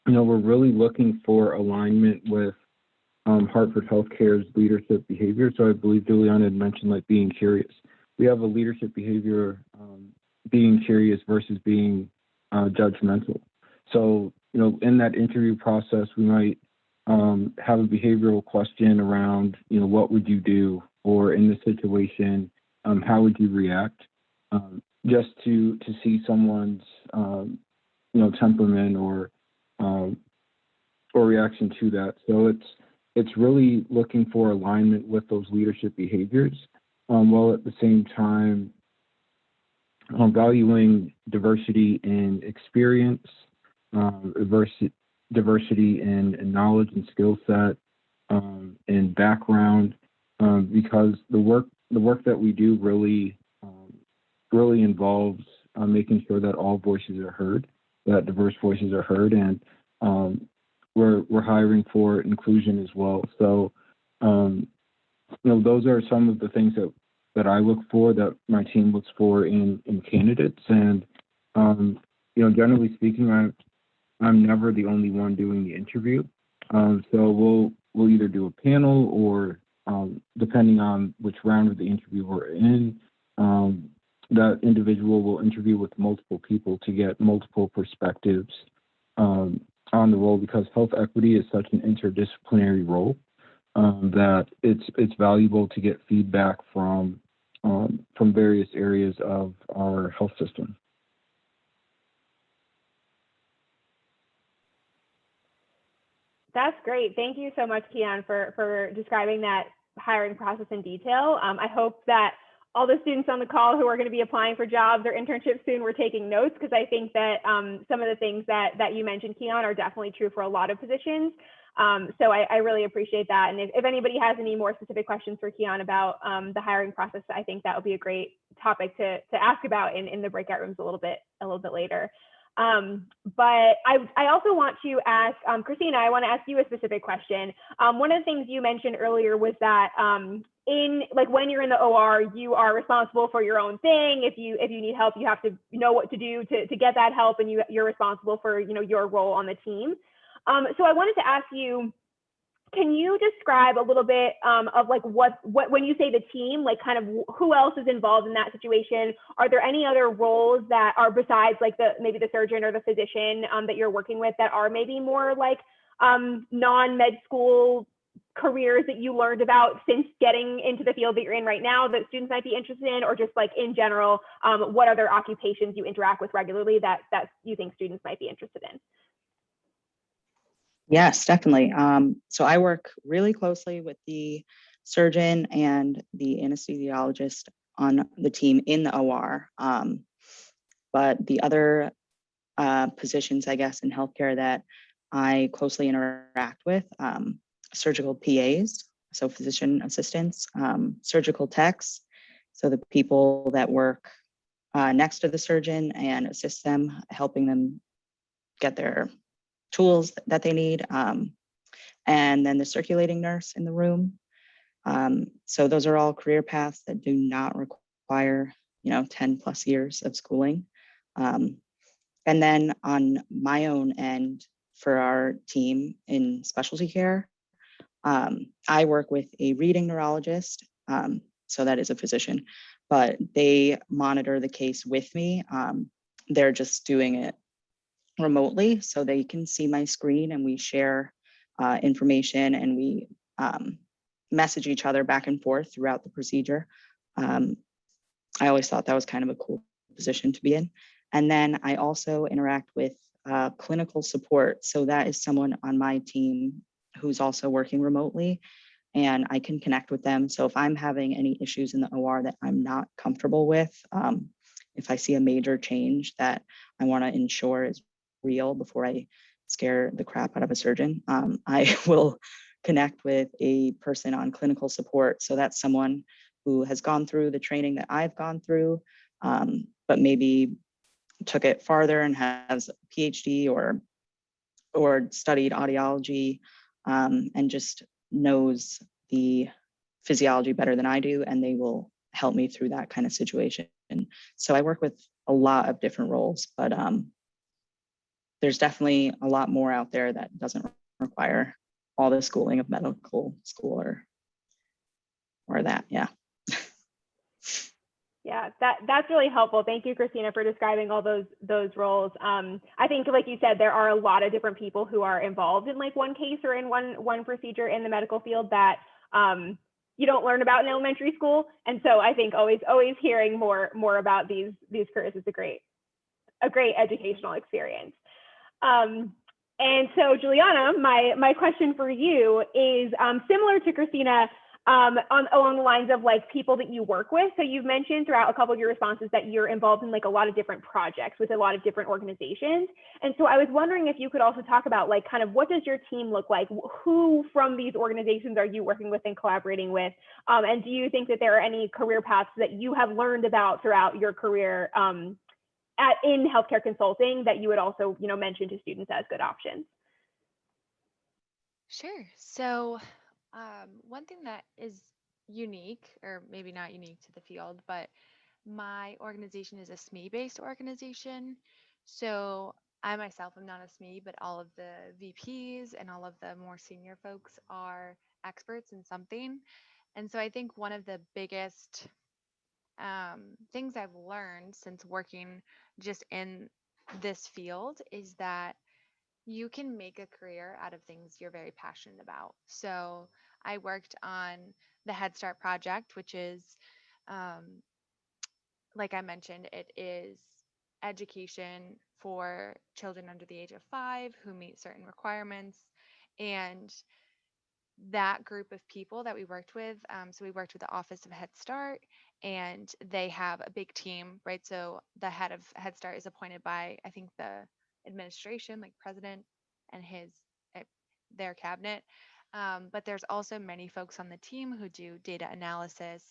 we're really looking for alignment with Hartford Healthcare's leadership behavior. So I believe Juliana had mentioned like being curious. We have a leadership behavior, being curious versus being judgmental. So, in that interview process, we might have a behavioral question around, what would you do? Or in this situation, how would you react? Just to see someone's, temperament or reaction to that. So it's really looking for alignment with those leadership behaviors, while at the same time valuing diversity in experience, diversity in knowledge and skill set, and background, because the work that we do really involves making sure that all voices are heard, that diverse voices are heard, and we're hiring for inclusion as well. So, those are some of the things that I look for, that my team looks for in candidates. And, generally speaking, I'm never the only one doing the interview. So we'll either do a panel, or depending on which round of the interview we're in, that individual will interview with multiple people to get multiple perspectives on the role, because health equity is such an interdisciplinary role that it's valuable to get feedback from various areas of our health system. That's great. Thank you so much, Keon, for describing that hiring process in detail. I hope that all the students on the call who are going to be applying for jobs or internships soon were taking notes, because I think that some of the things that you mentioned, Keon, are definitely true for a lot of positions. So I really appreciate that. And if anybody has any more specific questions for Keon about the hiring process, I think that would be a great topic to ask about in the breakout rooms a little bit later. But I also want to ask, Christina, I want to ask you a specific question. One of the things you mentioned earlier was that when you're in the OR, you are responsible for your own thing. If you need help, you have to know what to do to get that help, and you're responsible for your role on the team. So I wanted to ask you, can you describe a little bit of what when you say the team, kind of who else is involved in that situation? Are there any other roles that are besides maybe the surgeon or the physician that you're working with, that are maybe more non-med school careers that you learned about since getting into the field that you're in right now that students might be interested in, or just in general, what other occupations you interact with regularly that you think students might be interested in? Yes, definitely. So I work really closely with the surgeon and the anesthesiologist on the team in the OR. But the other positions, I guess, in healthcare that I closely interact with, surgical PAs, so physician assistants, surgical techs, so the people that work next to the surgeon and assist them, helping them get their tools that they need, and then the circulating nurse in the room. So those are all career paths that do not require 10 plus years of schooling. And then on my own end, for our team in specialty care, I work with a reading neurologist, so that is a physician, but they monitor the case with me. They're just doing it remotely, so they can see my screen, and we share information, and we message each other back and forth throughout the procedure. I always thought that was kind of a cool position to be in. And then I also interact with clinical support. So that is someone on my team who's also working remotely, and I can connect with them. So if I'm having any issues in the OR that I'm not comfortable with, if I see a major change that I want to ensure is real before I scare the crap out of a surgeon, I will connect with a person on clinical support. So that's someone who has gone through the training that I've gone through, but maybe took it farther and has a PhD or studied audiology, and just knows the physiology better than I do, and they will help me through that kind of situation. So I work with a lot of different roles, but there's definitely a lot more out there that doesn't require all the schooling of medical school or that. Yeah. Yeah, that's really helpful. Thank you, Christina, for describing all those roles. I think, like you said, there are a lot of different people who are involved in one case or in one procedure in the medical field that you don't learn about in elementary school. And so I think always hearing more about these careers is a great educational experience. And so, Julianna, my question for you is similar to Christina, along the lines of people that you work with. So you've mentioned throughout a couple of your responses that you're involved in a lot of different projects with a lot of different organizations. And so I was wondering if you could also talk about kind of what does your team look like? Who from these organizations are you working with and collaborating with? And do you think that there are any career paths that you have learned about throughout your career in healthcare consulting that you would also mention to students as good options? Sure. So, one thing that is unique, or maybe not unique to the field, but my organization is a SME-based organization. So, I myself am not a SME, but all of the VPs and all of the more senior folks are experts in something. And so, I think one of the biggest things I've learned since working just in this field is that you can make a career out of things you're very passionate about. So I worked on the Head Start project, which is, um, like I mentioned, it is education for children under the age of 5 who meet certain requirements. And that group of people that we worked with, so we worked with the Office of Head Start, and they have a big team, right? So the head of Head Start is appointed by, I think, the administration, like president and eh, their cabinet. But there's also many folks on the team who do data analysis,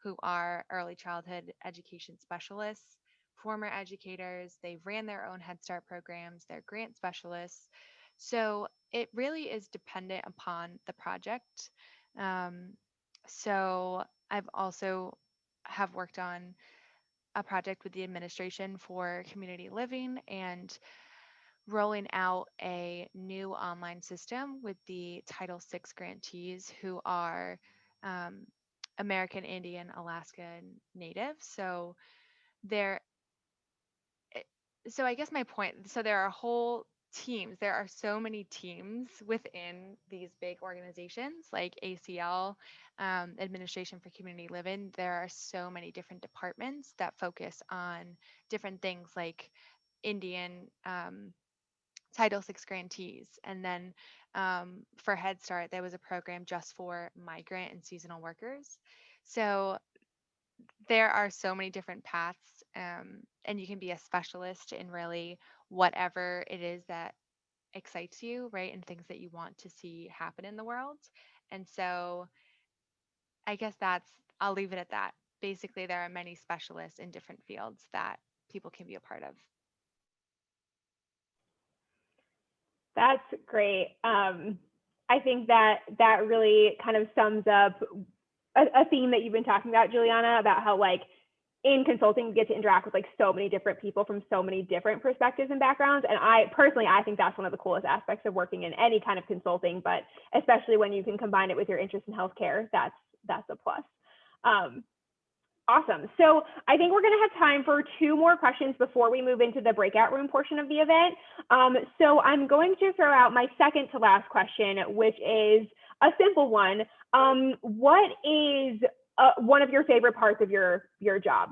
who are early childhood education specialists, former educators. They ran their own Head Start programs. They're grant specialists. So it really is dependent upon the project. Um, so I've also have worked on a project with the administration for community living and rolling out a new online system with the Title VI grantees who are um, American Indian Alaskan Native. So they're so I guess my point, so there are whole teams. There are so many teams within these big organizations like ACL, Administration for Community Living. There are so many different departments that focus on different things like Indian Title VI grantees. And then for Head Start, there was a program just for migrant and seasonal workers. So there are so many different paths, and you can be a specialist in really whatever it is that excites you, right? And things that you want to see happen in the world. And so I guess I'll leave it at that. Basically, there are many specialists in different fields that people can be a part of. That's great. I think that that really kind of sums up a theme that you've been talking about, Juliana, about how like in consulting you get to interact with like so many different people from so many different perspectives and backgrounds. And I personally, I think that's one of the coolest aspects of working in any kind of consulting, but especially when you can combine it with your interest in healthcare, that's a plus. Awesome. So I think we're going to have time for 2 more questions before we move into the breakout room portion of the event. So I'm going to throw out my second to last question, which is a simple one. What is one of your favorite parts of your job?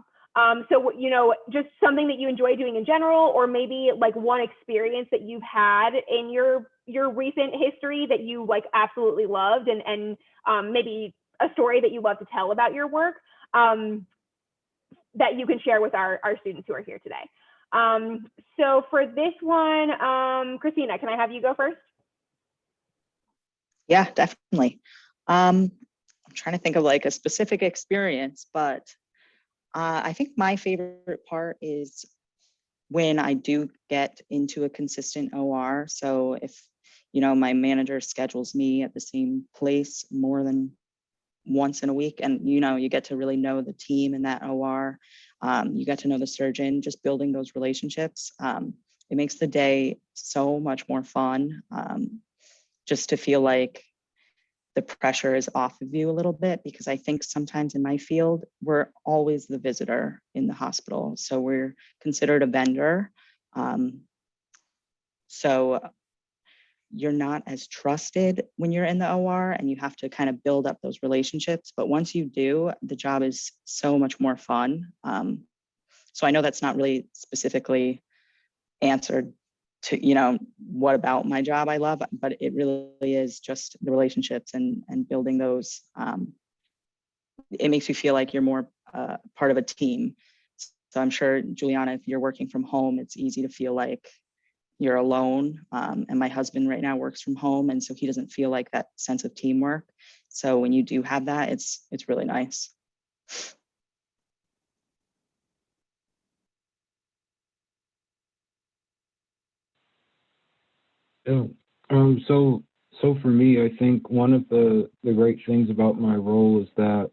So, you know, just something that you enjoy doing in general, or maybe like one experience that you've had in your recent history that you like absolutely loved, and maybe a story that you love to tell about your work. That you can share with our students who are here today. So for this one, Christina, can I have you go first? Yeah, definitely. I'm trying to think of like a specific experience, but I think my favorite part is when I do get into a consistent OR. So if, you know, my manager schedules me at the same place more than once in a week, and you know, you get to really know the team in that OR, you get to know the surgeon, just building those relationships. It makes the day so much more fun, just to feel like the pressure is off of you a little bit, because I think sometimes in my field, we're always the visitor in the hospital. So we're considered a vendor. So you're not as trusted when you're in the OR, and you have to kind of build up those relationships. But once you do, the job is so much more fun. So I know that's not really specifically answered to, you know, what about my job I love, but it really is just the relationships and building those. It makes you feel like you're more part of a team. So I'm sure, Juliana, if you're working from home, it's easy to feel like you're alone. And my husband right now works from home, and so he doesn't feel like that sense of teamwork. So when you do have that, it's really nice. Yeah. So So for me, I think one of the great things about my role is that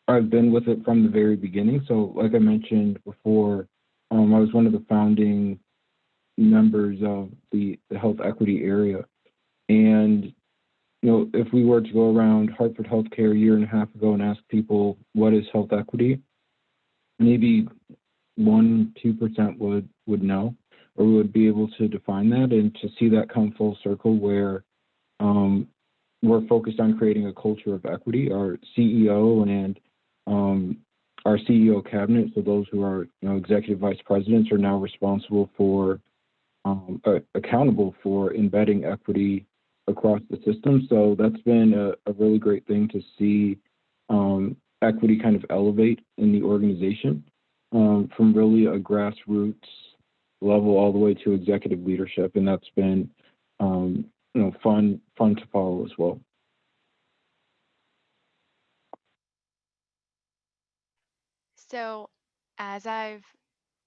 I've been with it from the very beginning. So like I mentioned before, I was one of the founding members of the health equity area. And if we were to go around Hartford Healthcare a year and a half ago and ask people what is health equity, maybe 1-2% would know, or would be able to define that. And to see that come full circle where we're focused on creating a culture of equity. Our CEO and our CEO cabinet, so those who are executive vice presidents, are now responsible for accountable for embedding equity across the system. So that's been a really great thing to see equity kind of elevate in the organization from really a grassroots level all the way to executive leadership, and that's been fun to follow as well. So, as I've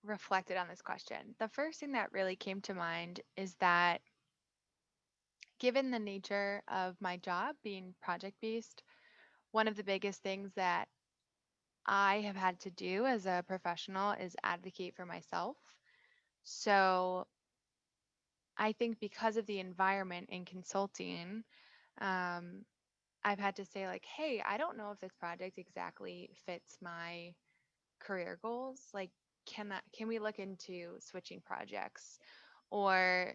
reflected on this question, the first thing that really came to mind is that given the nature of my job being project-based, one of the biggest things that I have had to do as a professional is advocate for myself. So I think because of the environment in consulting, I've had to say like, hey, I don't know if this project exactly fits my career goals. Like, can we look into switching projects? Or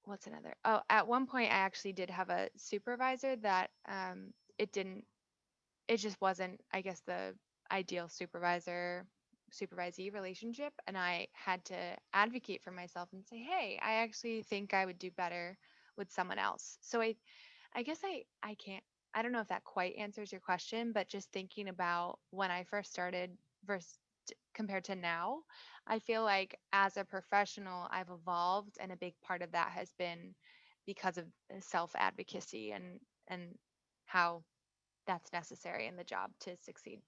what's another? Oh, at one point I actually did have a supervisor that it just wasn't, I guess, the ideal supervisee relationship. And I had to advocate for myself and say, hey, I actually think I would do better with someone else. So I guess I can't, I don't know if that quite answers your question, but just thinking about when I first started versus compared to now, I feel like as a professional, I've evolved, and a big part of that has been because of self-advocacy and how that's necessary in the job to succeed.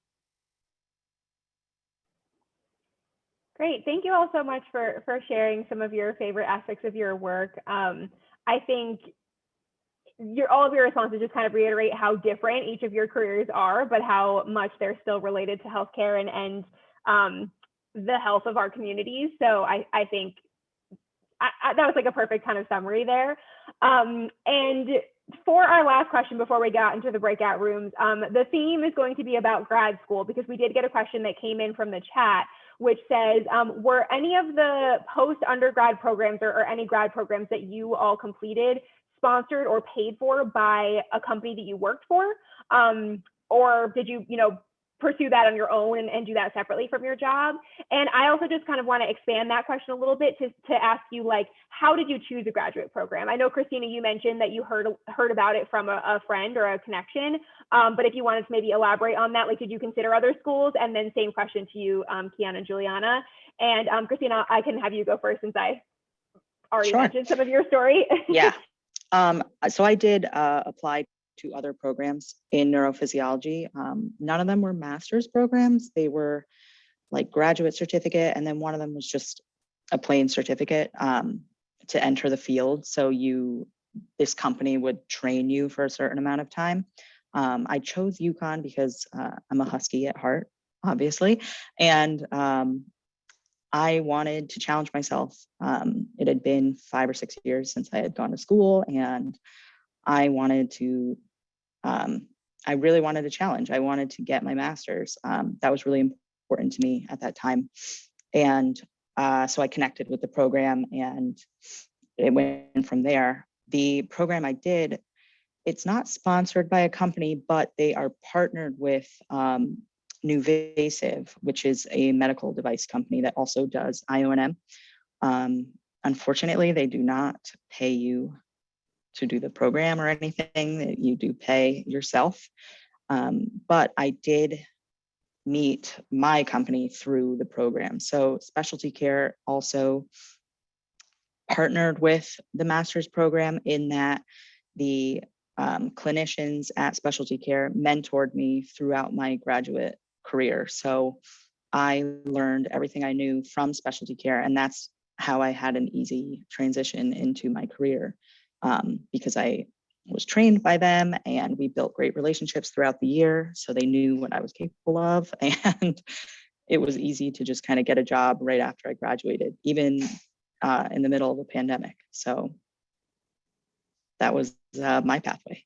Great. Thank you all so much for sharing some of your favorite aspects of your work. I think all of your responses just kind of reiterate how different each of your careers are, but how much they're still related to healthcare and the health of our communities. So I think that was like a perfect kind of summary there. And for our last question before we got into the breakout rooms, the theme is going to be about grad school, because we did get a question that came in from the chat, which says, were any of the post-undergrad programs or any grad programs that you all completed sponsored or paid for by a company that you worked for? Or did you, pursue that on your own and do that separately from your job? And I also just kind of want to expand that question a little bit to ask you, like, how did you choose a graduate program? I know, Christina, you mentioned that you heard about it from a friend or a connection, but if you wanted to maybe elaborate on that, like, did you consider other schools? And then same question to you, Kian and Juliana. And Christina, I can have you go first since I already mentioned some of your story. Yeah. So I did apply to other programs in neurophysiology. None of them were master's programs. They were like graduate certificate, and then one of them was just a plain certificate to enter the field. So this company would train you for a certain amount of time. I chose UConn because I'm a Husky at heart, obviously, and I wanted to challenge myself. It had been 5 or 6 years since I had gone to school, and I really wanted a challenge. I wanted to get my master's. That was really important to me at that time. And so I connected with the program, and it went from there. The program I did, it's not sponsored by a company, but they are partnered with Nuvasive, which is a medical device company that also does IONM. Unfortunately, they do not pay you to do the program or anything. That you do pay yourself. But I did meet my company through the program. So Specialty Care also partnered with the master's program in that the clinicians at Specialty Care mentored me throughout my graduate career. So I learned everything I knew from Specialty Care, and that's how I had an easy transition into my career, because I was trained by them and we built great relationships throughout the year. So they knew what I was capable of. And it was easy to just kind of get a job right after I graduated, even in the middle of a pandemic. So that was my pathway.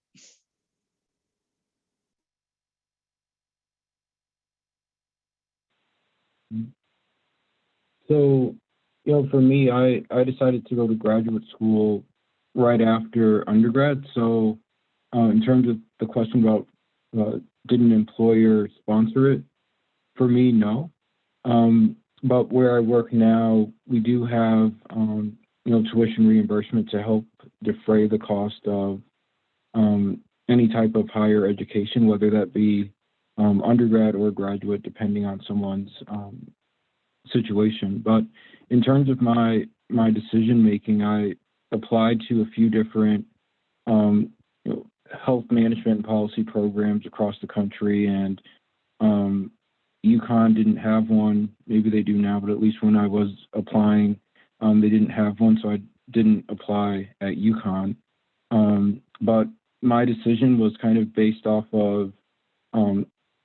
So, for me, I decided to go to graduate school right after undergrad. So, in terms of the question about did an employer sponsor it, for me, no. But where I work now, we do have, tuition reimbursement to help defray the cost of any type of higher education, whether that be undergrad or graduate, depending on someone's situation. But in terms of my decision making, I applied to a few different health management and policy programs across the country, and UConn didn't have one. Maybe they do now, but at least when I was applying, they didn't have one, so I didn't apply at UConn. But my decision was kind of based off of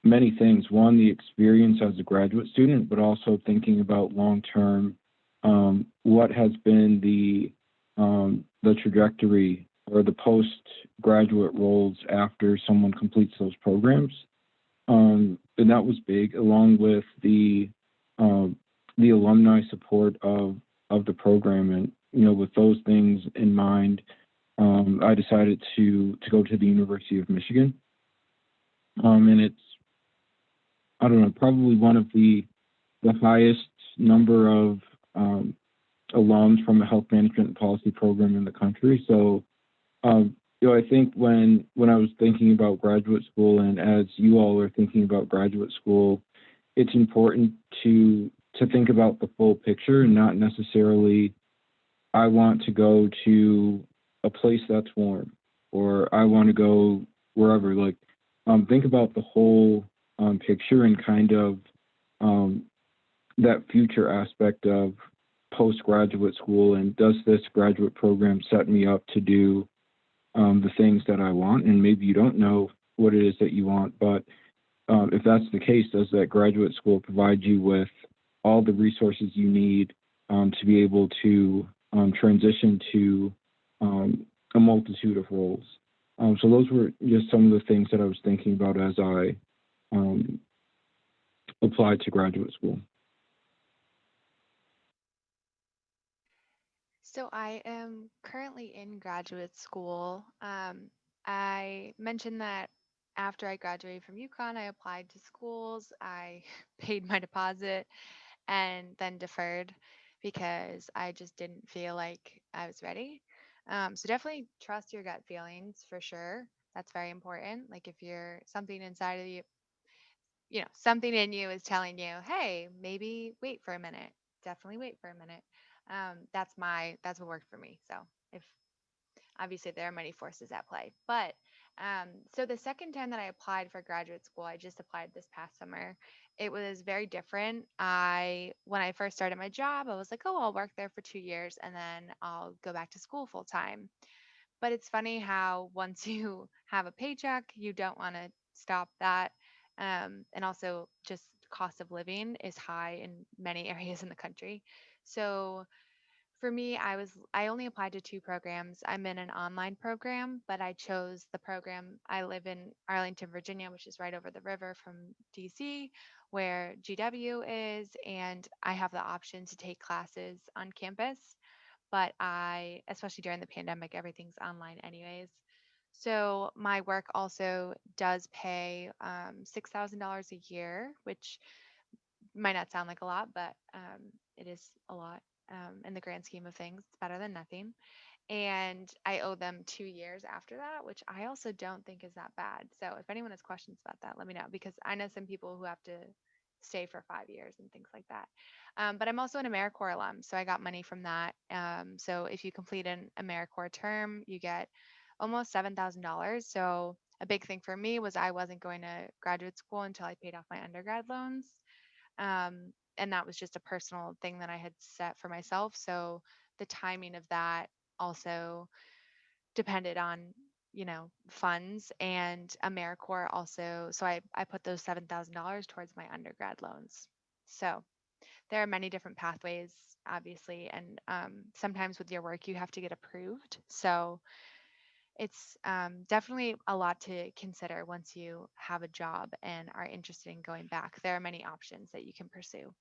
many things. One, the experience as a graduate student, but also thinking about long-term, what has been the trajectory or the postgraduate roles after someone completes those programs. And that was big, along with the alumni support of the program. And, with those things in mind, I decided to go to the University of Michigan. And it's, I don't know, probably one of the highest number of alums from a health management and policy program in the country. So, I think when I was thinking about graduate school, and as you all are thinking about graduate school, it's important to think about the full picture and not necessarily, I want to go to a place that's warm, or I want to go wherever. Like, think about the whole picture and kind of that future aspect of postgraduate school, and does this graduate program set me up to do the things that I want? And maybe you don't know what it is that you want, but if that's the case, does that graduate school provide you with all the resources you need to be able to transition to a multitude of roles? So those were just some of the things that I was thinking about as I applied to graduate school. So I am currently in graduate school. I mentioned that after I graduated from UConn, I applied to schools. I paid my deposit and then deferred because I just didn't feel like I was ready. So definitely trust your gut feelings for sure. That's very important. Like if you're something inside of you, something in you is telling you, hey, maybe wait for a minute. Definitely wait for a minute. That's what worked for me. So if obviously there are many forces at play, but so the second time that I applied for graduate school, I just applied this past summer. It was very different. When I first started my job, I was like, oh, I'll work there for 2 years and then I'll go back to school full time. But it's funny how once you have a paycheck, you don't want to stop that. And also, just cost of living is high in many areas in the country. So for me, I only applied to two programs. I'm in an online program, but I chose the program. I live in Arlington, Virginia, which is right over the river from DC, where GW is, and I have the option to take classes on campus. But especially during the pandemic, everything's online anyways. So my work also does pay $6,000 a year, which might not sound like a lot, but it is a lot in the grand scheme of things. It's better than nothing. And I owe them 2 years after that, which I also don't think is that bad. So if anyone has questions about that, let me know, because I know some people who have to stay for 5 years and things like that. But I'm also an AmeriCorps alum, so I got money from that. So if you complete an AmeriCorps term, you get almost $7,000. So a big thing for me was I wasn't going to graduate school until I paid off my undergrad loans. and that was just a personal thing that I had set for myself. So the timing of that also depended on, funds, and AmeriCorps also. So I put those $7,000 towards my undergrad loans. So there are many different pathways, obviously, and sometimes with your work you have to get approved. So it's definitely a lot to consider once you have a job and are interested in going back. There are many options that you can pursue.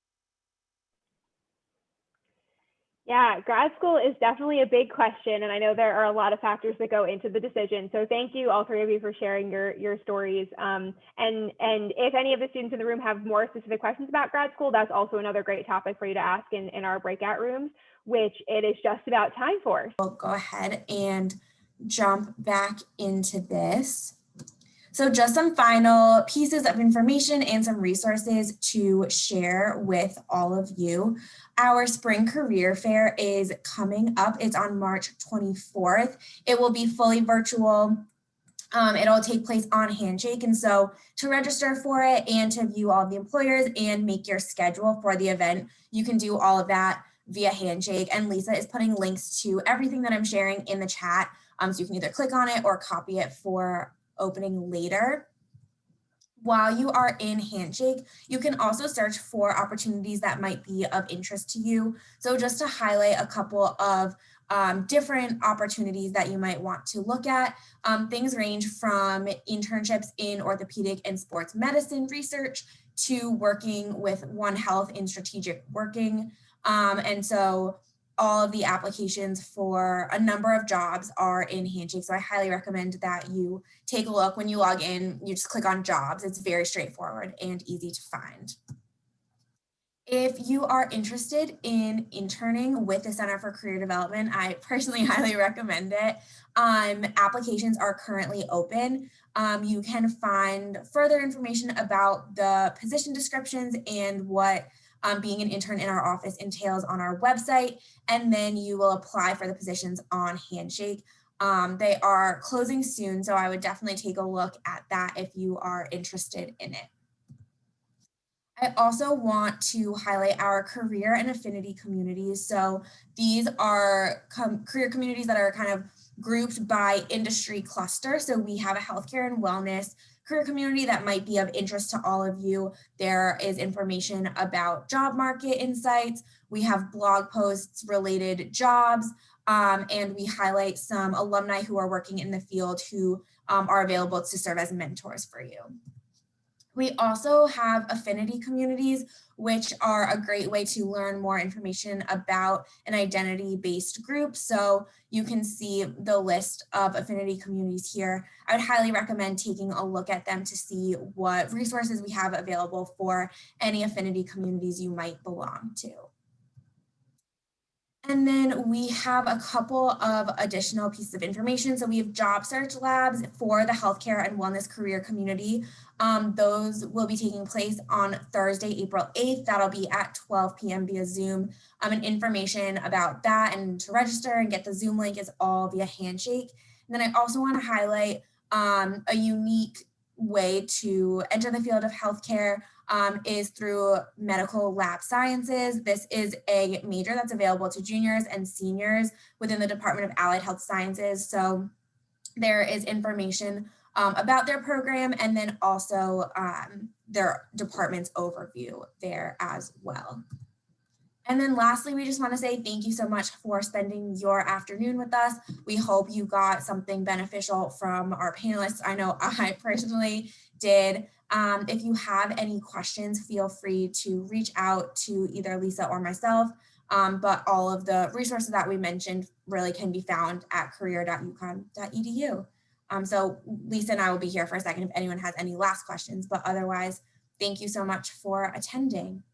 Yeah, grad school is definitely a big question, and I know there are a lot of factors that go into the decision. So thank you, all three of you, for sharing your stories. And if any of the students in the room have more specific questions about grad school, that's also another great topic for you to ask in our breakout rooms, which it is just about time for. We'll go ahead and jump back into this. So just some final pieces of information and some resources to share with all of you. Our spring career fair is coming up. It's on March 24th. It will be fully virtual. It'll take place on Handshake. And so to register for it and to view all the employers and make your schedule for the event, you can do all of that via Handshake. And Lisa is putting links to everything that I'm sharing in the chat. So you can either click on it or copy it for opening later. While you are in Handshake, you can also search for opportunities that might be of interest to you. So just to highlight a couple of different opportunities that you might want to look at, things range from internships in orthopedic and sports medicine research to working with One Health in strategic working. And so all of the applications for a number of jobs are in Handshake. So I highly recommend that you take a look. When you log in, you just click on jobs. It's very straightforward and easy to find. If you are interested in interning with the Center for Career Development, I personally highly recommend it. Applications are currently open. You can find further information about the position descriptions and what being an intern in our office entails on our website, and then you will apply for the positions on Handshake. They are closing soon, so I would definitely take a look at that if you are interested in it. I also want to highlight our career and affinity communities. So these are career communities that are kind of grouped by industry cluster. So we have a healthcare and wellness career community that might be of interest to all of you. There is information about job market insights. We have blog posts related jobs, and we highlight some alumni who are working in the field who are available to serve as mentors for you. We also have affinity communities, which are a great way to learn more information about an identity-based group. So you can see the list of affinity communities here. I would highly recommend taking a look at them to see what resources we have available for any affinity communities you might belong to. And then we have a couple of additional pieces of information. So we have job search labs for the healthcare and wellness career community. Those will be taking place on Thursday, April 8th. That'll be at 12 p.m. via Zoom. And information about that and to register and get the Zoom link is all via Handshake. And then I also want to highlight a unique way to enter the field of healthcare is through medical lab sciences. This is a major that's available to juniors and seniors within the Department of Allied Health Sciences. So there is information about their program and then also their department's overview there as well. And then lastly, we just want to say thank you so much for spending your afternoon with us. We hope you got something beneficial from our panelists. I know I personally did. If you have any questions, feel free to reach out to either Lisa or myself, but all of the resources that we mentioned really can be found at career.uconn.edu. So Lisa and I will be here for a second if anyone has any last questions, but otherwise, thank you so much for attending.